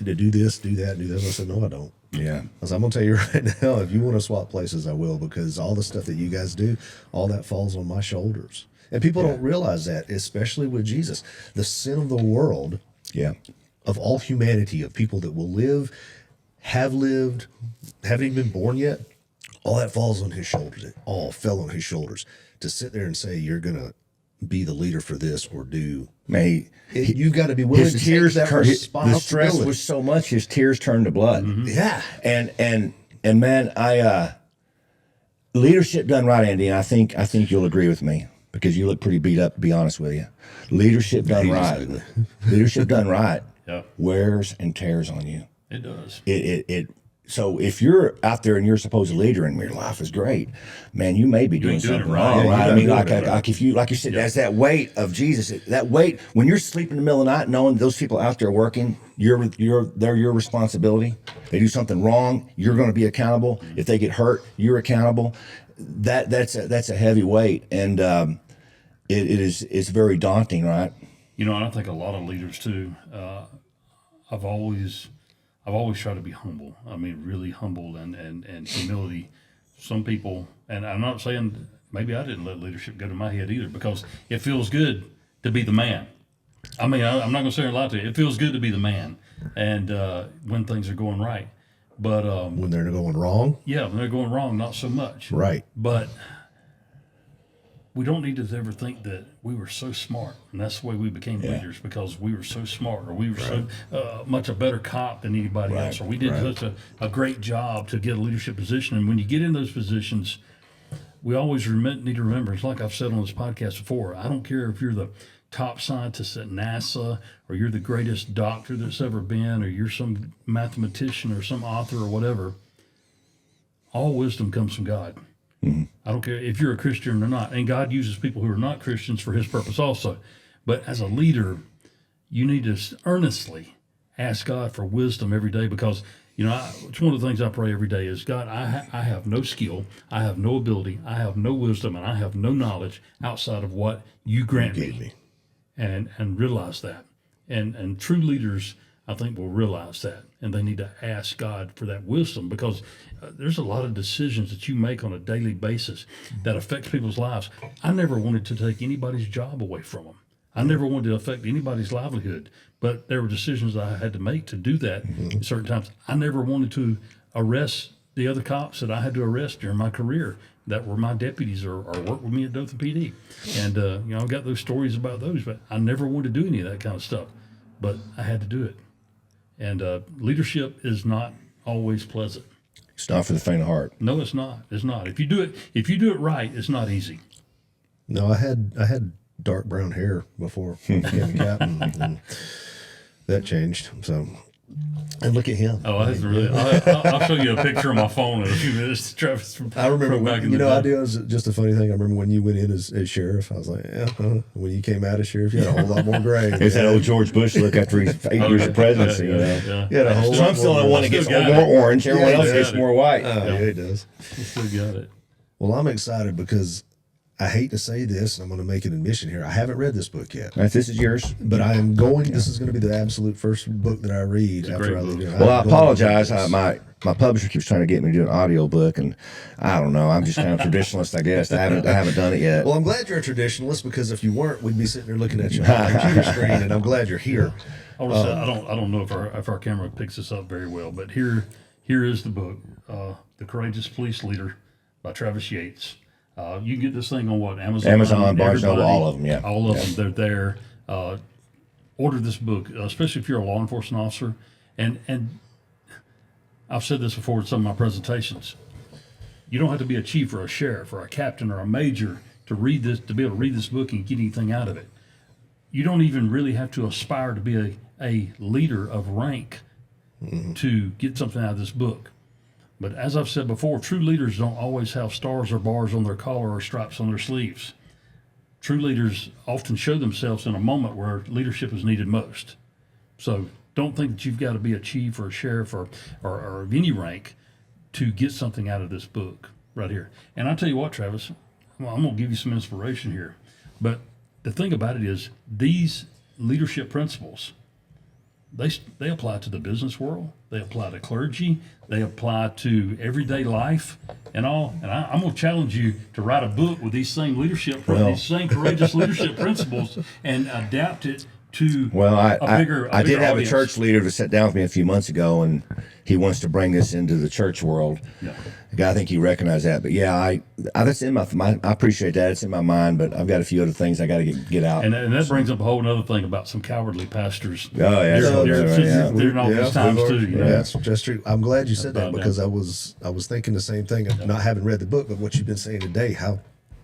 to do this, do that, do this." I said, "No, I don't." Yeah. I said, "I'm gonna tell you right now, if you want to swap places, I will, because all the stuff that you guys do, all that falls on my shoulders." And people don't realize that, especially with Jesus, the sin of the world. Yeah. Of all humanity, of people that will live, have lived, haven't even been born yet, all that falls on his shoulders. It all fell on his shoulders. To sit there and say you're going to be the leader for this or do, man, you've got to be willing to take that responsibility. The stress was so much, his tears turned to blood. Mm-hmm. Yeah. And man, leadership done right, Andy, and I think you'll agree with me, because you look pretty beat up, to be honest with you. Leadership done right. Leadership done right. Yep. Wears and tears on you. It does. So if you're out there and you're a supposed leader and your life is great, man, you may be doing something wrong, right? I mean, like if you said, that's that weight of Jesus. That weight when you're sleeping in the middle of the night, knowing those people out there working, they're your responsibility. They do something wrong, you're going to be accountable. If they get hurt, you're accountable. That's a heavy weight, and it's very daunting, right? And I think a lot of leaders too. I've always tried to be humble. I mean, really humble and humility. Some people, and I'm not saying maybe I didn't let leadership go to my head either, because it feels good to be the man. I mean, I'm not going to say a lot to you. It feels good to be the man, and when things are going right. But when they're going wrong, when they're going wrong, not so much. Right. But we don't need to ever think that we were so smart, and that's the way we became leaders, because we were so smart, or we were so much a better cop than anybody else, or we did such a great job to get a leadership position. And when you get in those positions, we always need to remember, it's like I've said on this podcast before, I don't care if you're the top scientist at NASA, or you're the greatest doctor that's ever been, or you're some mathematician or some author or whatever, all wisdom comes from God. Mm-hmm. I don't care if you're a Christian or not. And God uses people who are not Christians for his purpose also. But as a leader, you need to earnestly ask God for wisdom every day, because, it's one of the things I pray every day is, God, I have no skill, I have no ability, I have no wisdom, and I have no knowledge outside of what you grant me. and realize that. And true leaders, I think, will realize that, and they need to ask God for that wisdom, because there's a lot of decisions that you make on a daily basis that affects people's lives. I never wanted to take anybody's job away from them. I never wanted to affect anybody's livelihood, but there were decisions I had to make to do that at certain times. I never wanted to arrest the other cops that I had to arrest during my career that were my deputies or worked with me at Dothan PD. And, I've got those stories about those, but I never wanted to do any of that kind of stuff. But I had to do it. And leadership is not always pleasant. It's not for the faint of heart. No, it's not. It's not. If you do it right, it's not easy. No, I had dark brown hair before I became a captain, and that changed. So, and look at him. Oh, that's really. I'll show you a picture on my phone in a few minutes, Travis. I remember from back in when, the I day. do. It was just a funny thing. I remember when you went in as sheriff. I was like, yeah. When you came out as sheriff, you had a whole lot more gray. It's that old George Bush look after his 8 years of presidency. Yeah. You had a whole Trump's the lot only more one that gray. gets Still got more it. orange. Everyone Yeah, else he gets got it. more white. Yeah, he does. You still got it. Well, I'm excited because I hate to say this, and I'm going to make an admission here. I haven't read this book yet, This is yours. but I am going. This is going to be the absolute first book that I read a after great I book. leave here. Well, I I'm going to apologize. read this. My publisher keeps trying to get me to do an audio book, and I don't know. I'm just kind of traditionalist, I guess. I haven't done it yet. Well, I'm glad you're a traditionalist, because if you weren't, we'd be sitting there looking at your computer screen, and I'm glad you're here. I want to say, I don't know if our camera picks this up very well, but here is the book, The Courageous Police Leader by Travis Yates. You can get this thing on what? Amazon, Barnes & Noble, all of them, yeah. All of them, they're there. Order this book, especially if you're a law enforcement officer. And I've said this before in some of my presentations. You don't have to be a chief or a sheriff or a captain or a major to read this, to be able to read this book and get anything out of it. You don't even really have to aspire to be a leader of rank to get something out of this book. But as I've said before, true leaders don't always have stars or bars on their collar or stripes on their sleeves. True leaders often show themselves in a moment where leadership is needed most. So don't think that you've got to be a chief or a sheriff or of any rank to get something out of this book right here. And I'll tell you what, Travis, well, I'm going to give you some inspiration here. But the thing about it is, these leadership principles, they apply to the business world. They apply to clergy. They apply to everyday life and all. And I'm going to challenge you to write a book with these same these same courageous leadership principles, and adapt it to a bigger I did have audience. a church leader that sat down with me a few months ago, and he wants to bring this into the church world. Yeah. I think he recognized that. But yeah, I that's in my I appreciate that. It's in my mind, but I've got a few other things I got to get out. And that brings up a whole other thing about some cowardly pastors. Oh, yeah, During all these times too. You know? Yeah, that's true. I'm glad you said that, About because I was thinking the same thing of not having read the book, but what you've been saying today, how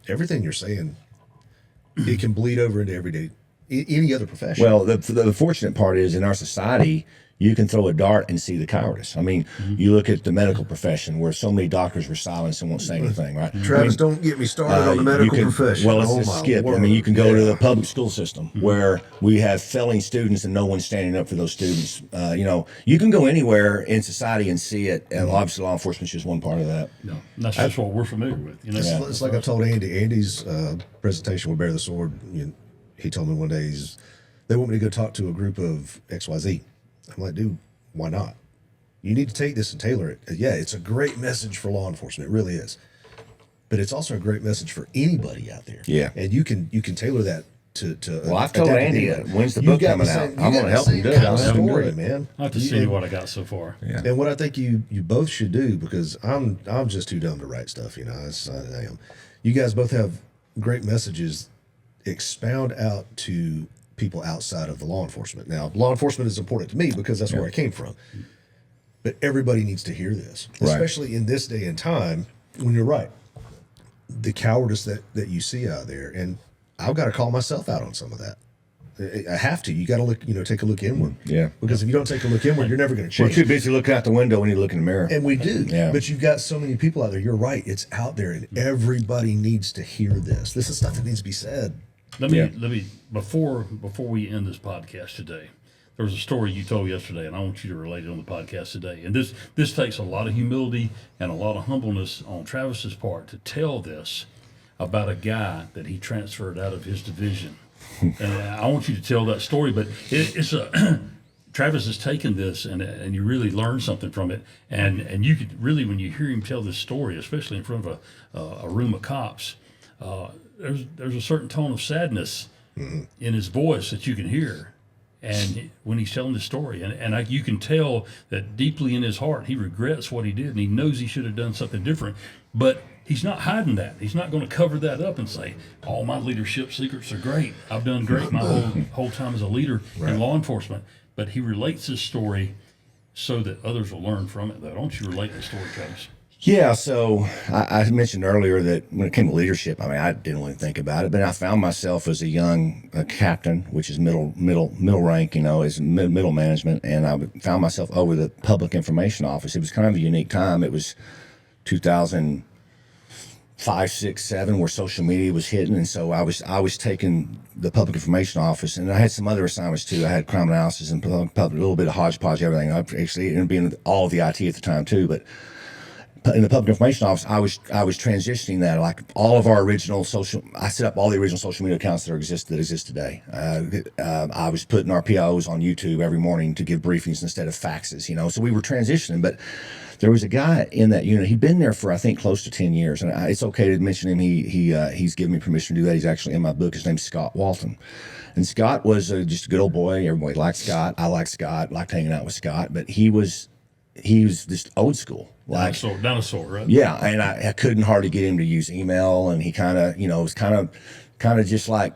everything you're saying, it can bleed over into everyday any other profession. Well, the fortunate part is, in our society, you can throw a dart and see the cowardice. I mean, you look at the medical profession, where so many doctors were silenced and won't say anything, right? Travis, don't get me started on the medical profession. Well, let's Oh, just my skip. I word. mean, you can go to Yeah. the public school system, where we have failing students and no one's standing up for those students. You can go anywhere in society and see it. And obviously, law enforcement is just one part of that. No, and that's just what we're familiar with. You know, It's like I told Andy. Andy's presentation with Bear the Sword. He told me one day they want me to go talk to a group of XYZ. I'm like, dude, why not? You need to take this and tailor it. Yeah, it's a great message for law enforcement. It really is. But it's also a great message for anybody out there. Yeah. And you can tailor that to Well, I've told adapt to Andy, anybody. when's the You book got coming same- out? you I'm got gonna the help him same do it. kind I'll of help him do story, it. man. I have to see what I got so far. Yeah. And what I think you both should do, because I'm just too dumb to write stuff, I am. You guys both have great messages. Expound out to people outside of the law enforcement. Now, law enforcement is important to me because that's where I came from. But everybody needs to hear this, Right. especially in this day and time when you're right. The cowardice that you see out there, and I've got to call myself out on some of that. I have to. You got to look, take a look inward. Yeah. Because if you don't take a look inward, you're never going to We're change. too busy looking out the window when you look in the mirror. And we do. Yeah. But you've got so many people out there. You're right. It's out there, and everybody needs to hear this. This is stuff that needs to be said. Let me before we end this podcast today. There was a story you told yesterday, and I want you to relate it on the podcast today. And this takes a lot of humility and a lot of humbleness on Travis's part to tell this about a guy that he transferred out of his division And I want you to tell that story, but it's a Travis has taken this and you really learn something from it, and you could really, when you hear him tell this story, especially in front of a room of cops, there's a certain tone of sadness in his voice that you can hear, and when he's telling the story, and you can tell that deeply in his heart he regrets what he did, and he knows he should have done something different, but he's not hiding that. He's not going to cover that up and say, "All my leadership secrets are great. I've done great my whole time as a leader in law enforcement." But he relates his story so that others will learn from it, though. Don't you relate the story, Travis? Yeah, so I mentioned earlier that when it came to leadership, I mean, I didn't really think about it, but I found myself as a young captain, which is middle rank, as middle management, and I found myself over the public information office. It was kind of a unique time. It was 2005, 6, 7, where social media was hitting, and so I was taking the public information office, and I had some other assignments too. I had crime analysis and public, a little bit of hodgepodge, everything. I actually ended up being all of the IT at the time too, but in the public information office, I was transitioning that, like all of our original I set up all the original social media accounts that exist today. I was putting our PIOs on YouTube every morning to give briefings instead of faxes, so we were transitioning. But there was a guy in that unit. He'd been there for, I think, close to 10 years, and it's okay to mention him. He's given me permission to do that. He's actually in my book. His name's Scott Walton. And Scott was just a good old boy. Everybody liked Scott. I liked Scott, liked hanging out with Scott, but he was just old school. Like Dinosaur, right? Yeah, and I couldn't hardly get him to use email, and he kind of, was kind of just like,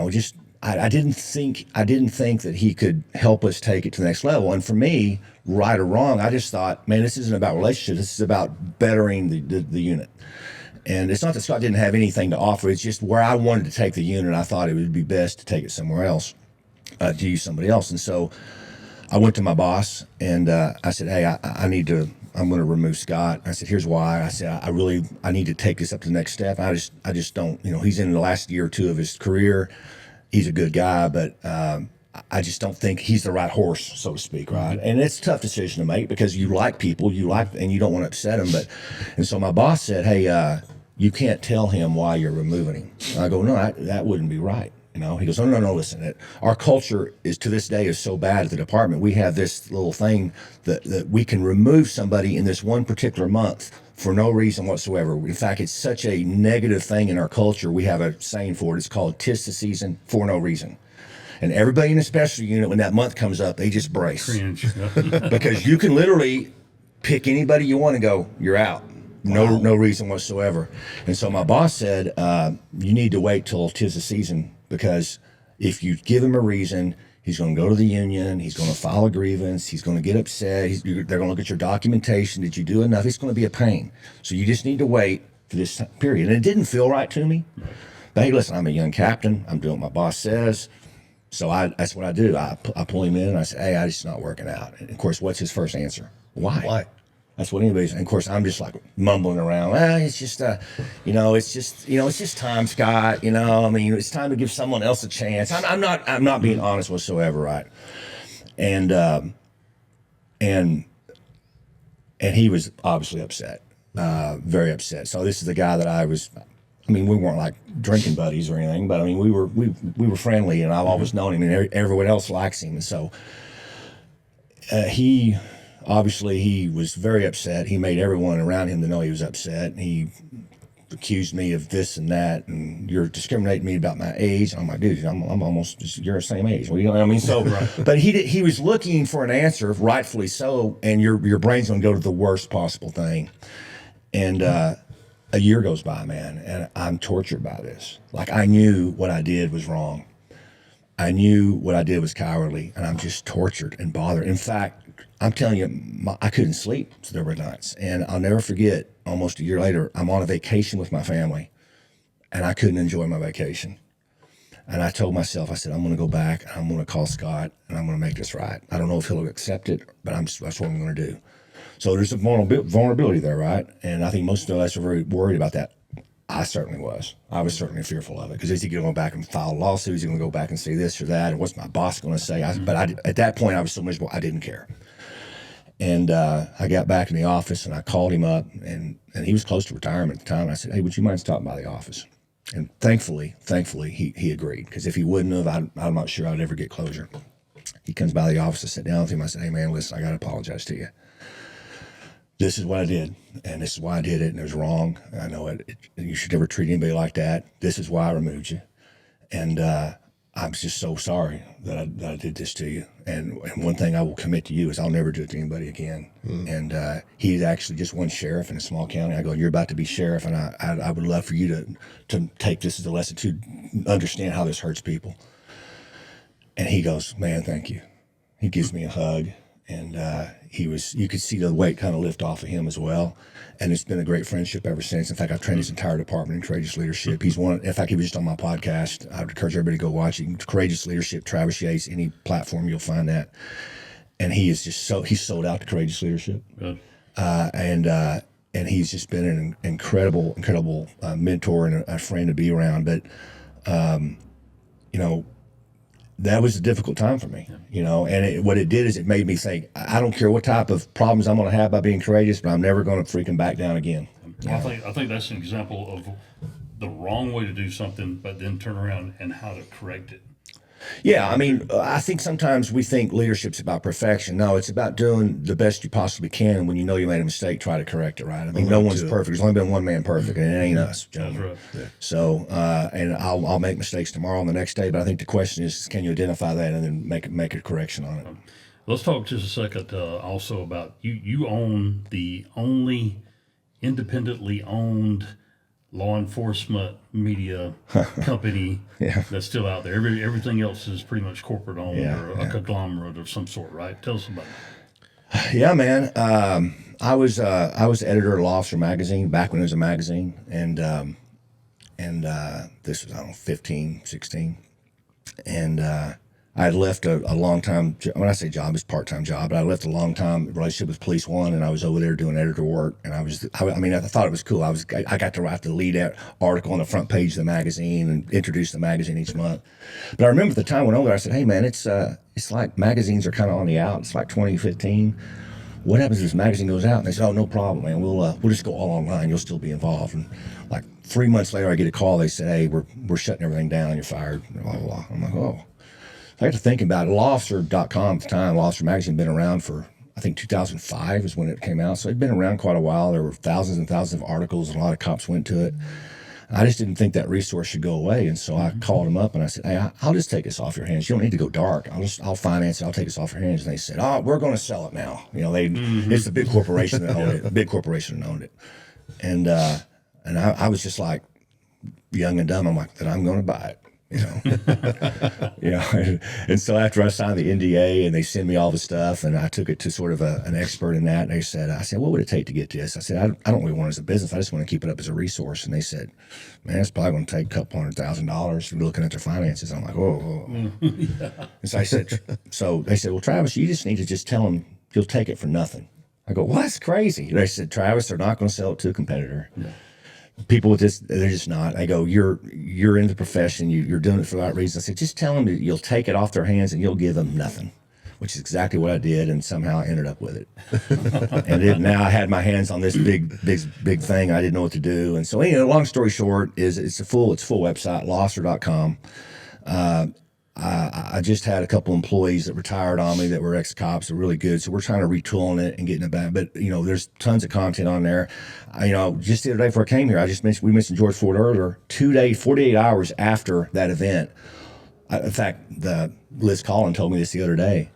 just I didn't think that he could help us take it to the next level. And for me, right or wrong, I just thought, man, this isn't about relationships. This is about bettering the unit. And it's not that Scott didn't have anything to offer. It's just where I wanted to take the unit. I thought it would be best to take it somewhere else, to use somebody else. And so I went to my boss and I said, hey, I'm going to remove Scott. I said, here's why. I said, I need to take this up to the next step. I just don't, he's in the last year or two of his career. He's a good guy, but I just don't think he's the right horse, so to speak, right? And it's a tough decision to make because you like people, and you don't want to upset them. And so my boss said, hey, you can't tell him why you're removing him. And I go, no, that wouldn't be right. He goes, no, listen, our culture is to this day is so bad at the department. We have this little thing that we can remove somebody in this one particular month for no reason whatsoever. In fact, it's such a negative thing in our culture. We have a saying for it. It's called 'tis the season for no reason. And everybody in the special unit, when that month comes up, they just brace. Cringe. Because you can literally pick anybody you want and go, you're out. No reason whatsoever. And so my boss said, you need to wait till 'tis the season, because if you give him a reason, he's going to go to the union, he's going to file a grievance, he's going to get upset, they're going to look at your documentation, did you do enough? It's going to be a pain. So you just need to wait for this period. And it didn't feel right to me. But hey, listen, I'm a young captain. I'm doing what my boss says. So that's what I do. I pull him in and I say, hey, it's just not working out. And of course, what's his first answer? Why? That's what anybody's. And of course, I'm just like mumbling around. It's just, it's just time, Scott. It's time to give someone else a chance. I'm not being honest whatsoever, right? And he was obviously upset, very upset. So this is the guy that we weren't like drinking buddies or anything, but we were friendly, and I've always known him, and everyone else likes him, and so he. Obviously, he was very upset. He made everyone around him to know he was upset. He accused me of this and that, and you're discriminating me about my age. I'm like, dude, I'm almost you're the same age. Well, you know what I mean? So, but he was looking for an answer, rightfully so, and your brain's gonna go to the worst possible thing. And a year goes by, man, and I'm tortured by this. Like, I knew what I did was wrong. I knew what I did was cowardly, and I'm just tortured and bothered. In fact, I'm telling you, I couldn't sleep. So there were nights. And I'll never forget, almost a year later, I'm on a vacation with my family, and I couldn't enjoy my vacation. And I told myself, I said, I'm going to go back, and I'm going to call Scott, and I'm going to make this right. I don't know if he'll accept it, but that's what I'm going to do. So there's a vulnerability there, right? And I think most of us are very worried about that. I certainly was. I was certainly fearful of it, because is he going to go back and file a lawsuit? Is he going to go back and say this or that? And what's my boss going to say? At that point, I was so miserable, I didn't care. And I got back in the office, and I called him up, and he was close to retirement at the time. I said, hey, would you mind stopping by the office? And thankfully, he agreed, because if he wouldn't have, I'm not sure I'd ever get closure. He comes by the office, I sit down with him. I said, hey, man, listen, I got to apologize to you. This is what I did, and this is why I did it, and it was wrong. I know you should never treat anybody like that. This is why I removed you. And I'm just so sorry that I did this to you. And one thing I will commit to you is I'll never do it to anybody again. And he's actually just one sheriff in a small county. I go, you're about to be sheriff, and I would love for you to take this as a lesson, to understand how this hurts people. And he goes, man, thank you. He gives me a hug, and you could see the weight kind of lift off of him as well. And it's been a great friendship ever since. In fact, I've trained his entire department in courageous leadership. He's one. In fact, he was just on my podcast. I would encourage everybody to go watch it. Courageous Leadership, Travis Yates, any platform you'll find that. And he is just he's sold out to courageous leadership. Good. And he's just been an incredible mentor and a friend to be around. But that was a difficult time for me, and what it did is it made me think, I don't care what type of problems I'm going to have by being courageous, but I'm never going to freaking back down again. I think that's an example of the wrong way to do something, but then turn around and how to correct it. Yeah, I mean, I think sometimes we think leadership's about perfection. No, it's about doing the best you possibly can. And when you know you made a mistake, try to correct it, right? I mean, no one's perfect. There's only been one man perfect, and it ain't us, gentlemen. That's right. Yeah. So, and I'll make mistakes tomorrow and the next day, but I think the question is, can you identify that and then make a correction on it? Let's talk just a second also about you own the only independently owned law enforcement media company that's still out there. Everything else is pretty much corporate owned or a conglomerate of some sort, right? Tell us about that. Yeah, man. I was editor of Law Officer magazine back when it was a magazine, and this was, I don't know, 15, 16, and I had left a long time. When I say job, it's part-time job, but I left a long time relationship with Police One, and I was over there doing editor work. And I thought it was cool. I got to write the lead article on the front page of the magazine and introduce the magazine each month. But I remember at the time I went over there, I said, "Hey man, it's like magazines are kind of on the out. It's like 2015. What happens if this magazine goes out?" And they said, "Oh, no problem, man. We'll just go all online. You'll still be involved." And like 3 months later, I get a call. They said, "Hey, we're shutting everything down. You're fired." Blah blah blah. I'm like, "Oh." I got to think about it. Lawofficer.com at the time, Law Officer magazine, had been around for, I think 2005 is when it came out. So it'd been around quite a while. There were thousands and thousands of articles, and a lot of cops went to it. I just didn't think that resource should go away. And so I called them up and I said, "Hey, I'll just take this off your hands. You don't need to go dark. I'll finance it. I'll take this off your hands." And they said, "Oh, we're going to sell it now." It's a big corporation that owned it. A big corporation that owned it. And I was just like young and dumb. I'm like, "Then I'm going to buy it." And so after I signed the NDA and they send me all the stuff, and I took it to sort of an expert in that, and I said, "What would it take to get this?" I said, I don't really want it as a business. I just want to keep it up as a resource. And they said, "Man, it's probably going to take a couple $100,000. We're looking at their finances." I'm like, "Whoa." And so they said, "Well, Travis, you just need to just tell them you'll take it for nothing." I go, "Well, that's crazy." They said, "Travis, they're not going to sell it to a competitor." Yeah. People they're just not. I go, you're in the profession, you're doing it for the right reason. I said, just tell them that you'll take it off their hands and you'll give them nothing, which is exactly what I did, and somehow I ended up with it. Now I had my hands on this big thing. I didn't know what to do, and so anyway, long story short is it's a full website, lawofficer.com. I just had a couple employees that retired on me that were ex-cops. They're really good. So we're trying to retool it and getting it back. But, there's tons of content on there. Just the other day before I came here, we mentioned George Floyd earlier. 48 hours after that event. In fact, Liz Collin told me this the other day.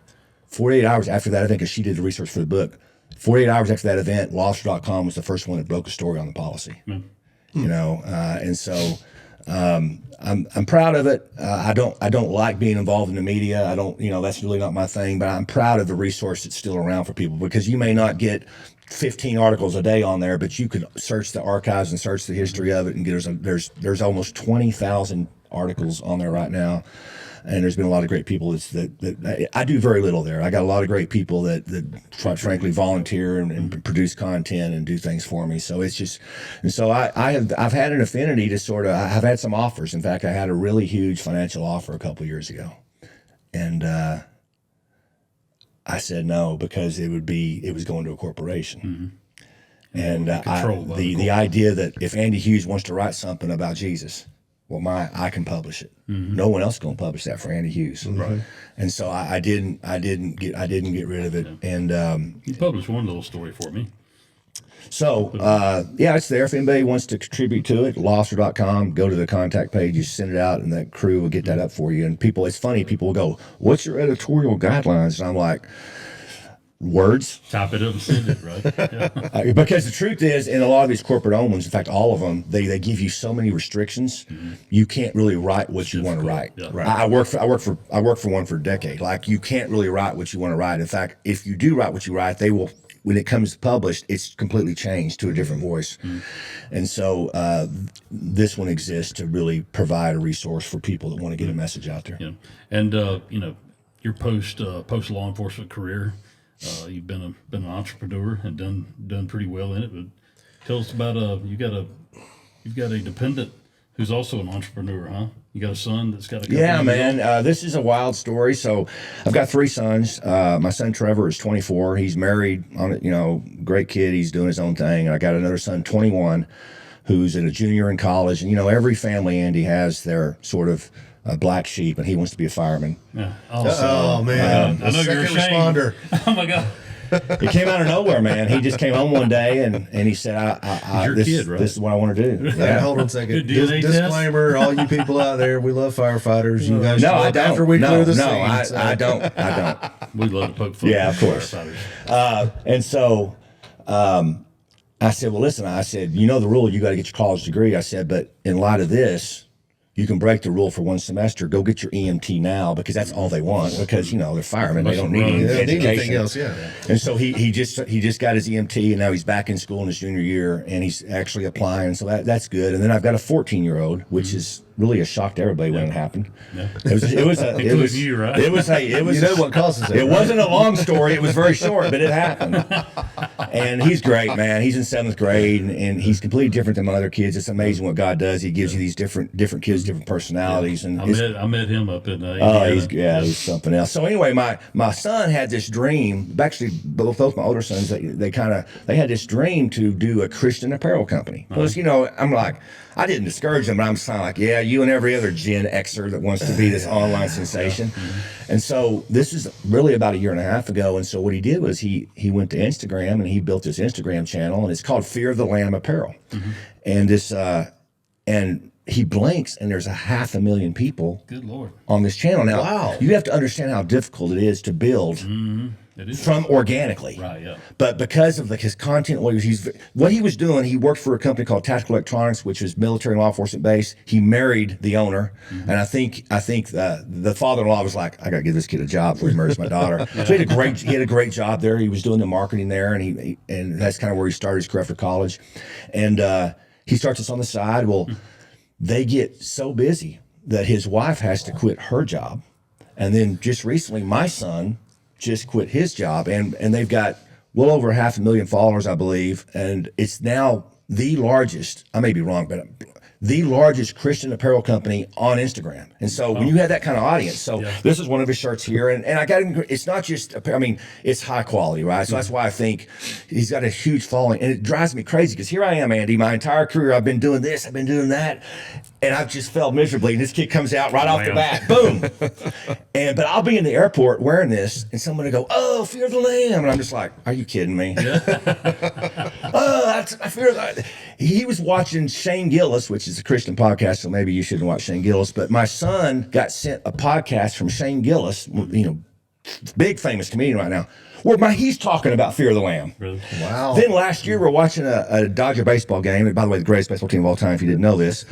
48 hours after that event, because she did the research for the book. 48 hours after that event, lawofficer.com was the first one that broke a story on the policy. And so... I'm proud of it. I don't like being involved in the media. I don't, that's really not my thing, but I'm proud of the resource that's still around for people, because you may not get 15 articles a day on there, but you can search the archives and search the history of it. And there's almost 20,000 articles on there right now. And there's been a lot of great people that I do very little there. I got a lot of great people that frankly volunteer and produce content and do things for me. So it's just, and so I've had an affinity to I've had some offers. In fact, I had a really huge financial offer a couple of years ago, and I said no, because it was going to a corporation. Mm-hmm. And the idea that if Andy Hughes wants to write something about Jesus, well, I can publish it. No one else going to publish that for Andy Hughes. Right. And so I didn't get rid of it. And You published one little story for me. so yeah, it's there. If anybody wants to contribute to it, lawster.com, go to the contact page, you send it out, and that crew will get that up for you. And people, it's funny, people will go, "What's your editorial guidelines?" And I'm like, words. Type it up and send it, right? Yeah. Because the truth is, in a lot of these corporate owned ones, in fact, all of them, they give you so many restrictions, you can't really write what you want to write. Yeah. Right. I worked for one for a decade. Like, you can't really write what you want to write. In fact, if you do write what you write, they will. When it comes to published, it's completely changed to a different voice. And so this one exists to really provide a resource for people that want to get a message out there. Yeah. And your post law enforcement career, you've been an entrepreneur and done pretty well in it. But tell us about you've got a dependent who's also an entrepreneur, huh? You got a son that's got a company. Yeah, man. This is a wild story. So I've got 3 sons. My son Trevor is 24. He's married, great kid. He's doing his own thing. And I got another son, 21, who's a junior in college. And every family, Andy, has their sort of black sheep, and he wants to be a fireman. Yeah. Oh man, I know you're second ashamed. responder. Oh my God. He came out of nowhere, man. He just came home one day and he said, Your this, kid, right? this is what I want to do. Yeah, hold on a second. Good DNA test? Disclaimer: all you people out there, we love firefighters. You guys, No, show I up don't. after we clear the no, scene. So. I don't. We love to poke fun. Yeah, at of course. firefighters. And so I said, well, listen, I said, the rule, you got to get your college degree. I said, but in light of this, you can break the rule for one semester. Go get your EMT now, because that's all they want. Because they're firemen, they don't need any Yeah, need anything education. else? Yeah. And so he just got his EMT, and now he's back in school in his junior year, and he's actually applying. So that's good. And then I've got a 14-year-old, which is really a shock to everybody when it happened. Yeah. It was you, right? It was You know what causes it? It wasn't a long story. It was very short, but it happened. And he's great, man. He's in 7th grade, and he's completely different than my other kids. It's amazing what God does. He gives you these different kids, different personalities. And I met him up in Indiana. he's something else. So anyway, my son had this dream. Actually, both my older sons, they had this dream to do a Christian apparel company. Because I'm like, I didn't discourage them, but I'm kind of like, yeah, you and every other Gen Xer that wants to be this online sensation. And so this is really about 1.5 years ago. And so what he did was he went to Instagram and he built this Instagram channel, and it's called Fear of the Lamb Apparel. And this and he blinks, and there's 500,000 people Good Lord. on this channel. Now, Wow. you have to understand how difficult it is to build It is. from organically. Right, yeah. But because of his content, what he was doing, he worked for a company called Tactical Electronics, which is military and law enforcement based. He married the owner, and I think the father-in-law was like, I got to give this kid a job before he marries my daughter. So he had a great job there. He was doing the marketing there, and that's kind of where he started his career after college. And he starts this on the side. Well, they get so busy that his wife has to quit her job, and then just recently, my son just quit his job, and they've got well over 500,000 followers, I believe, and it's now the largest, I may be wrong, but the largest Christian apparel company on Instagram. And so when you have that kind of audience, so this is one of his shirts here, and I got, it's not just, it's high quality, right? So that's why I think he's got a huge following, and it drives me crazy, because here I am, Andy, my entire career, I've been doing this, I've been doing that, and I've just failed miserably, and this kid comes out right off the bat, boom. But I'll be in the airport wearing this, and someone will go, oh, Fear of the Lamb, and I'm just like, are you kidding me? I fear that. He was watching Shane Gillis, which is a Christian podcast, so maybe you shouldn't watch Shane Gillis, but my son got sent a podcast from Shane Gillis, big famous comedian right now, where he's talking about Fear of the Lamb. Really? Wow. Then last year, we're watching a Dodger baseball game. And by the way, the greatest baseball team of all time, if you didn't know this,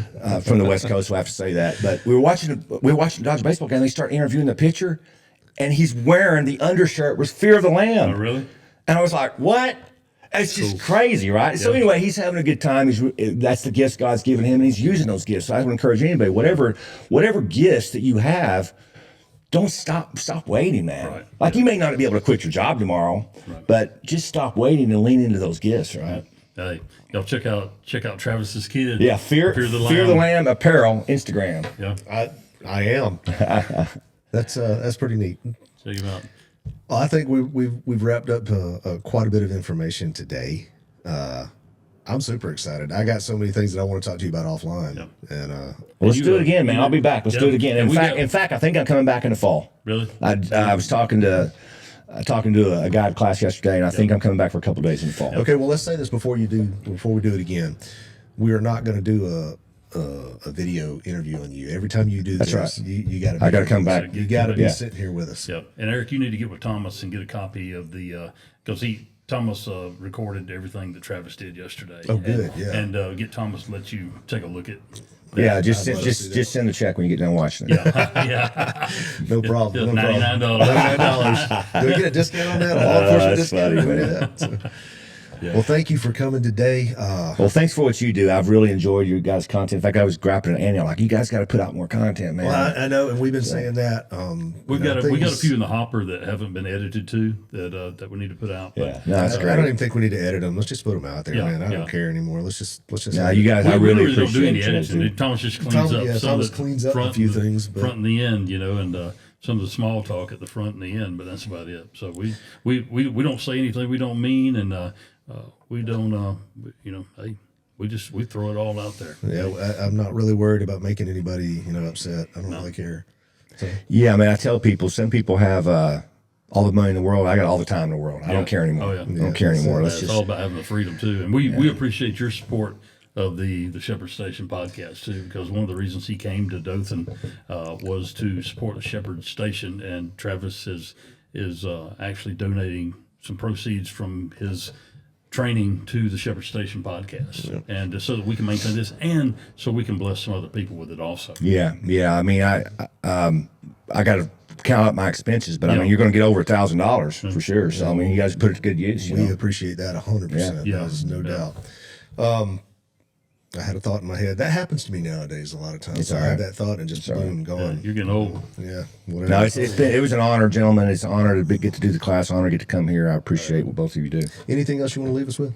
from the West Coast, so I have to say that. But we were watching the Dodger baseball game. And they start interviewing the pitcher, and he's wearing the undershirt was Fear of the Lamb. Oh, really? And I was like, what? It's just crazy, right? So anyway, he's having a good time. That's the gifts God's given him, and he's using those gifts. So I would encourage anybody, whatever gifts that you have, don't stop waiting, man. Right. Like, you may not be able to quit your job tomorrow, but just stop waiting and lean into those gifts, right? Hey, y'all check out Travis's kid. Yeah, Fear the Lamb apparel, Instagram. Yeah, I am. That's pretty neat. check him out. Well, I think we've wrapped up quite a bit of information today. I'm super excited. I got so many things that I want to talk to you about offline. Yep. And Well, let's do it again, man. I'll be back. Let's do it again. In fact, I think I'm coming back in the fall. Really? I was talking to a guy at class yesterday, and I think I'm coming back for a couple of days in the fall. okay, well, let's say this before we do it again. We are not going to do a video interview on you. Every time you do this, right. you got to. I got to come back. You got to be sitting here with us. Yep. And Eric, you need to get with Thomas and get a copy of the because Thomas recorded everything that Travis did yesterday. Oh, good. Yeah. And get Thomas to let you take a look at. Yeah, just send the check when you get done watching it. Yeah. No problem. No $99. problem. $99. Do we get a discount on that? A law enforcement that's discount? funny, Do we do man. that? So, well, thank you for coming today. Well, thanks for what you do. I've really enjoyed your guys' content. In fact, I was grappling at Andy, like, you guys got to put out more content, man. Well, I know, and we've been saying that. We got a few in the hopper that haven't been edited to that we need to put out. But Yeah, no, that's I great. don't even think we need to edit them. Let's just put them out there, Yeah, man. I yeah. don't care anymore. Let's just. Nah, you guys, I we really don't do appreciate any you guys, editing. dude. Thomas just cleans up. some Thomas of the cleans up front, a few things, but front and the end, and some of the small talk at the front and the end, but that's about it. So we don't say anything we don't mean, and we don't, hey, we throw it all out there. yeah, I'm not really worried about making anybody, upset. I don't really care. So, Yeah, I mean, I tell people, some people have all the money in the world. I got all the time in the world. I don't care anymore. Oh, yeah. I don't care anymore. Let's It's just. all about having the freedom too, and we appreciate your support of the Shepherd Station podcast too, because one of the reasons he came to Dothan was to support the Shepherd Station, and Travis is actually donating some proceeds from his training to the Shepherd Station podcast, and so that we can maintain this, and so we can bless some other people with it also. Yeah. I mean, I got to count up my expenses, but I Yeah. mean, you're going to get over $1,000 for sure. So I mean, you guys put it to good use. we appreciate that 100%. Yeah. There's no doubt. I had a thought in my head. That happens to me nowadays a lot of times. It's I all have right. that thought and just boom, gone. You're getting old. Yeah, whatever. No, it was an honor, gentlemen. It's an honor to get to do the class. Honor to get to come here. I appreciate what both of you do. Anything else you want to leave us with?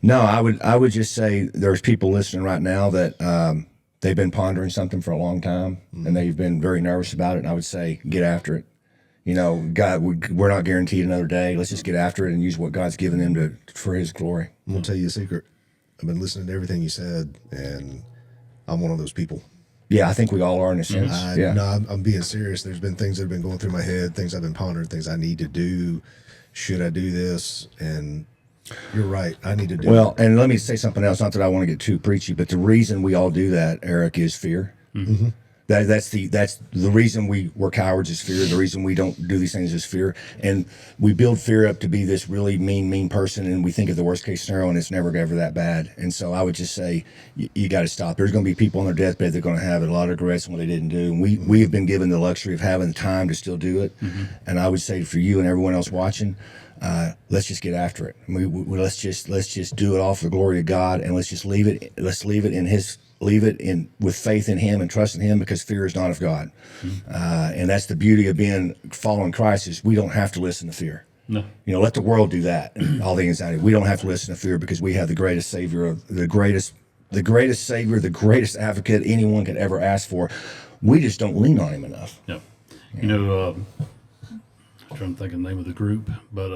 No, I would just say there's people listening right now that they've been pondering something for a long time, and they've been very nervous about it. And I would say, get after it. God, we're not guaranteed another day. Let's just get after it and use what God's given them for His glory. I'm gonna tell you a secret. I've been listening to everything you said, and I'm one of those people. Yeah, I think we all are in a sense. Yeah. No, I'm being serious. There's been things that have been going through my head, things I've been pondering, things I need to do. Should I do this? And you're right. I need to do Well, it. and let me say something else. Not that I want to get too preachy, but the reason we all do that, Eric, is fear. Mm-hmm. That's the reason we're cowards is fear. The reason we don't do these things is fear, and we build fear up to be this really mean person, and we think of the worst case scenario, and it's never ever that bad. And so I would just say you got to stop. There's going to be people on their deathbed that are going to have a lot of regrets on what they didn't do, and we have been given the luxury of having the time to still do it. Mm-hmm. And I would say for you and everyone else watching, let's just get after it. Let's just do it all for the glory of God, and let's just leave it. Let's leave it in His. Leave it in with faith in Him and trust in Him, because fear is not of God. Mm-hmm. And that's the beauty of being following Christ, is we don't have to listen to fear. No. Let the world do that. All the anxiety. We don't have to listen to fear, because we have the greatest Savior, the greatest Savior, the greatest advocate anyone could ever ask for. We just don't lean on Him enough. Yeah. I'm trying to think of the name of the group, but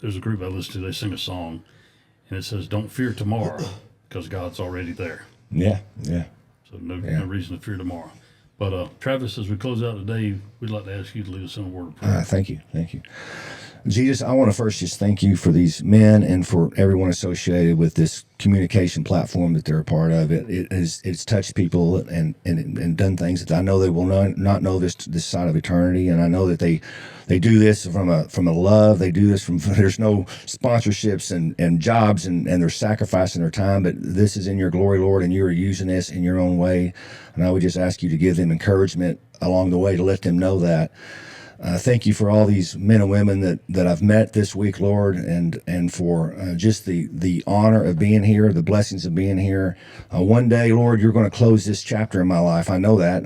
there's a group I listen to. They sing a song, and it says, "Don't fear tomorrow, because God's already there." Yeah. So no reason to fear tomorrow. But Travis, as we close out today, we'd like to ask you to lead us in a word of prayer. Thank you. Jesus, I want to first just thank you for these men and for everyone associated with this communication platform that they're a part of. It's touched people and done things that I know they will not know this side of eternity. And I know that they do this from a love. They do this there's no sponsorships and jobs and they're sacrificing their time, but this is in your glory, Lord, and you are using this in your own way. And I would just ask you to give them encouragement along the way, to let them know that. Thank you for all these men and women that I've met this week, Lord, and for just the honor of being here, the blessings of being here. One day, Lord, you're going to close this chapter in my life. I know that,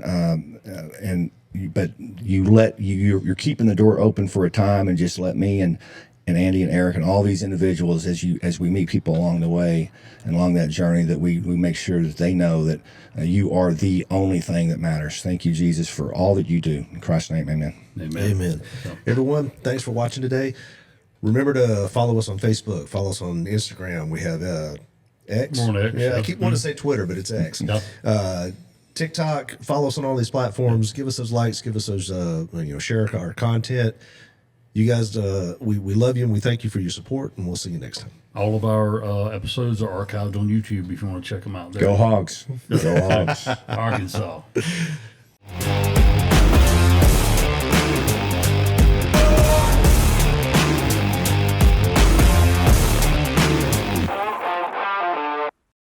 but you're keeping the door open for a time, and just let me and Andy and Eric and all these individuals, as we meet people along the way and along that journey, that we make sure that they know that you are the only thing that matters. Thank you, Jesus, for all that you do. In Christ's name, amen. Amen. Everyone, thanks for watching today. Remember to follow us on Facebook, follow us on Instagram. We have X. We're on X, Yeah, I yeah. keep wanting to say Twitter, but it's X. Yep. TikTok. Follow us on all these platforms. Give us those likes. Give us those. Share our content. You guys, we love you and we thank you for your support, and we'll see you next time. All of our episodes are archived on YouTube if you want to check them out. There. Go Hogs. Go Hogs. Arkansas.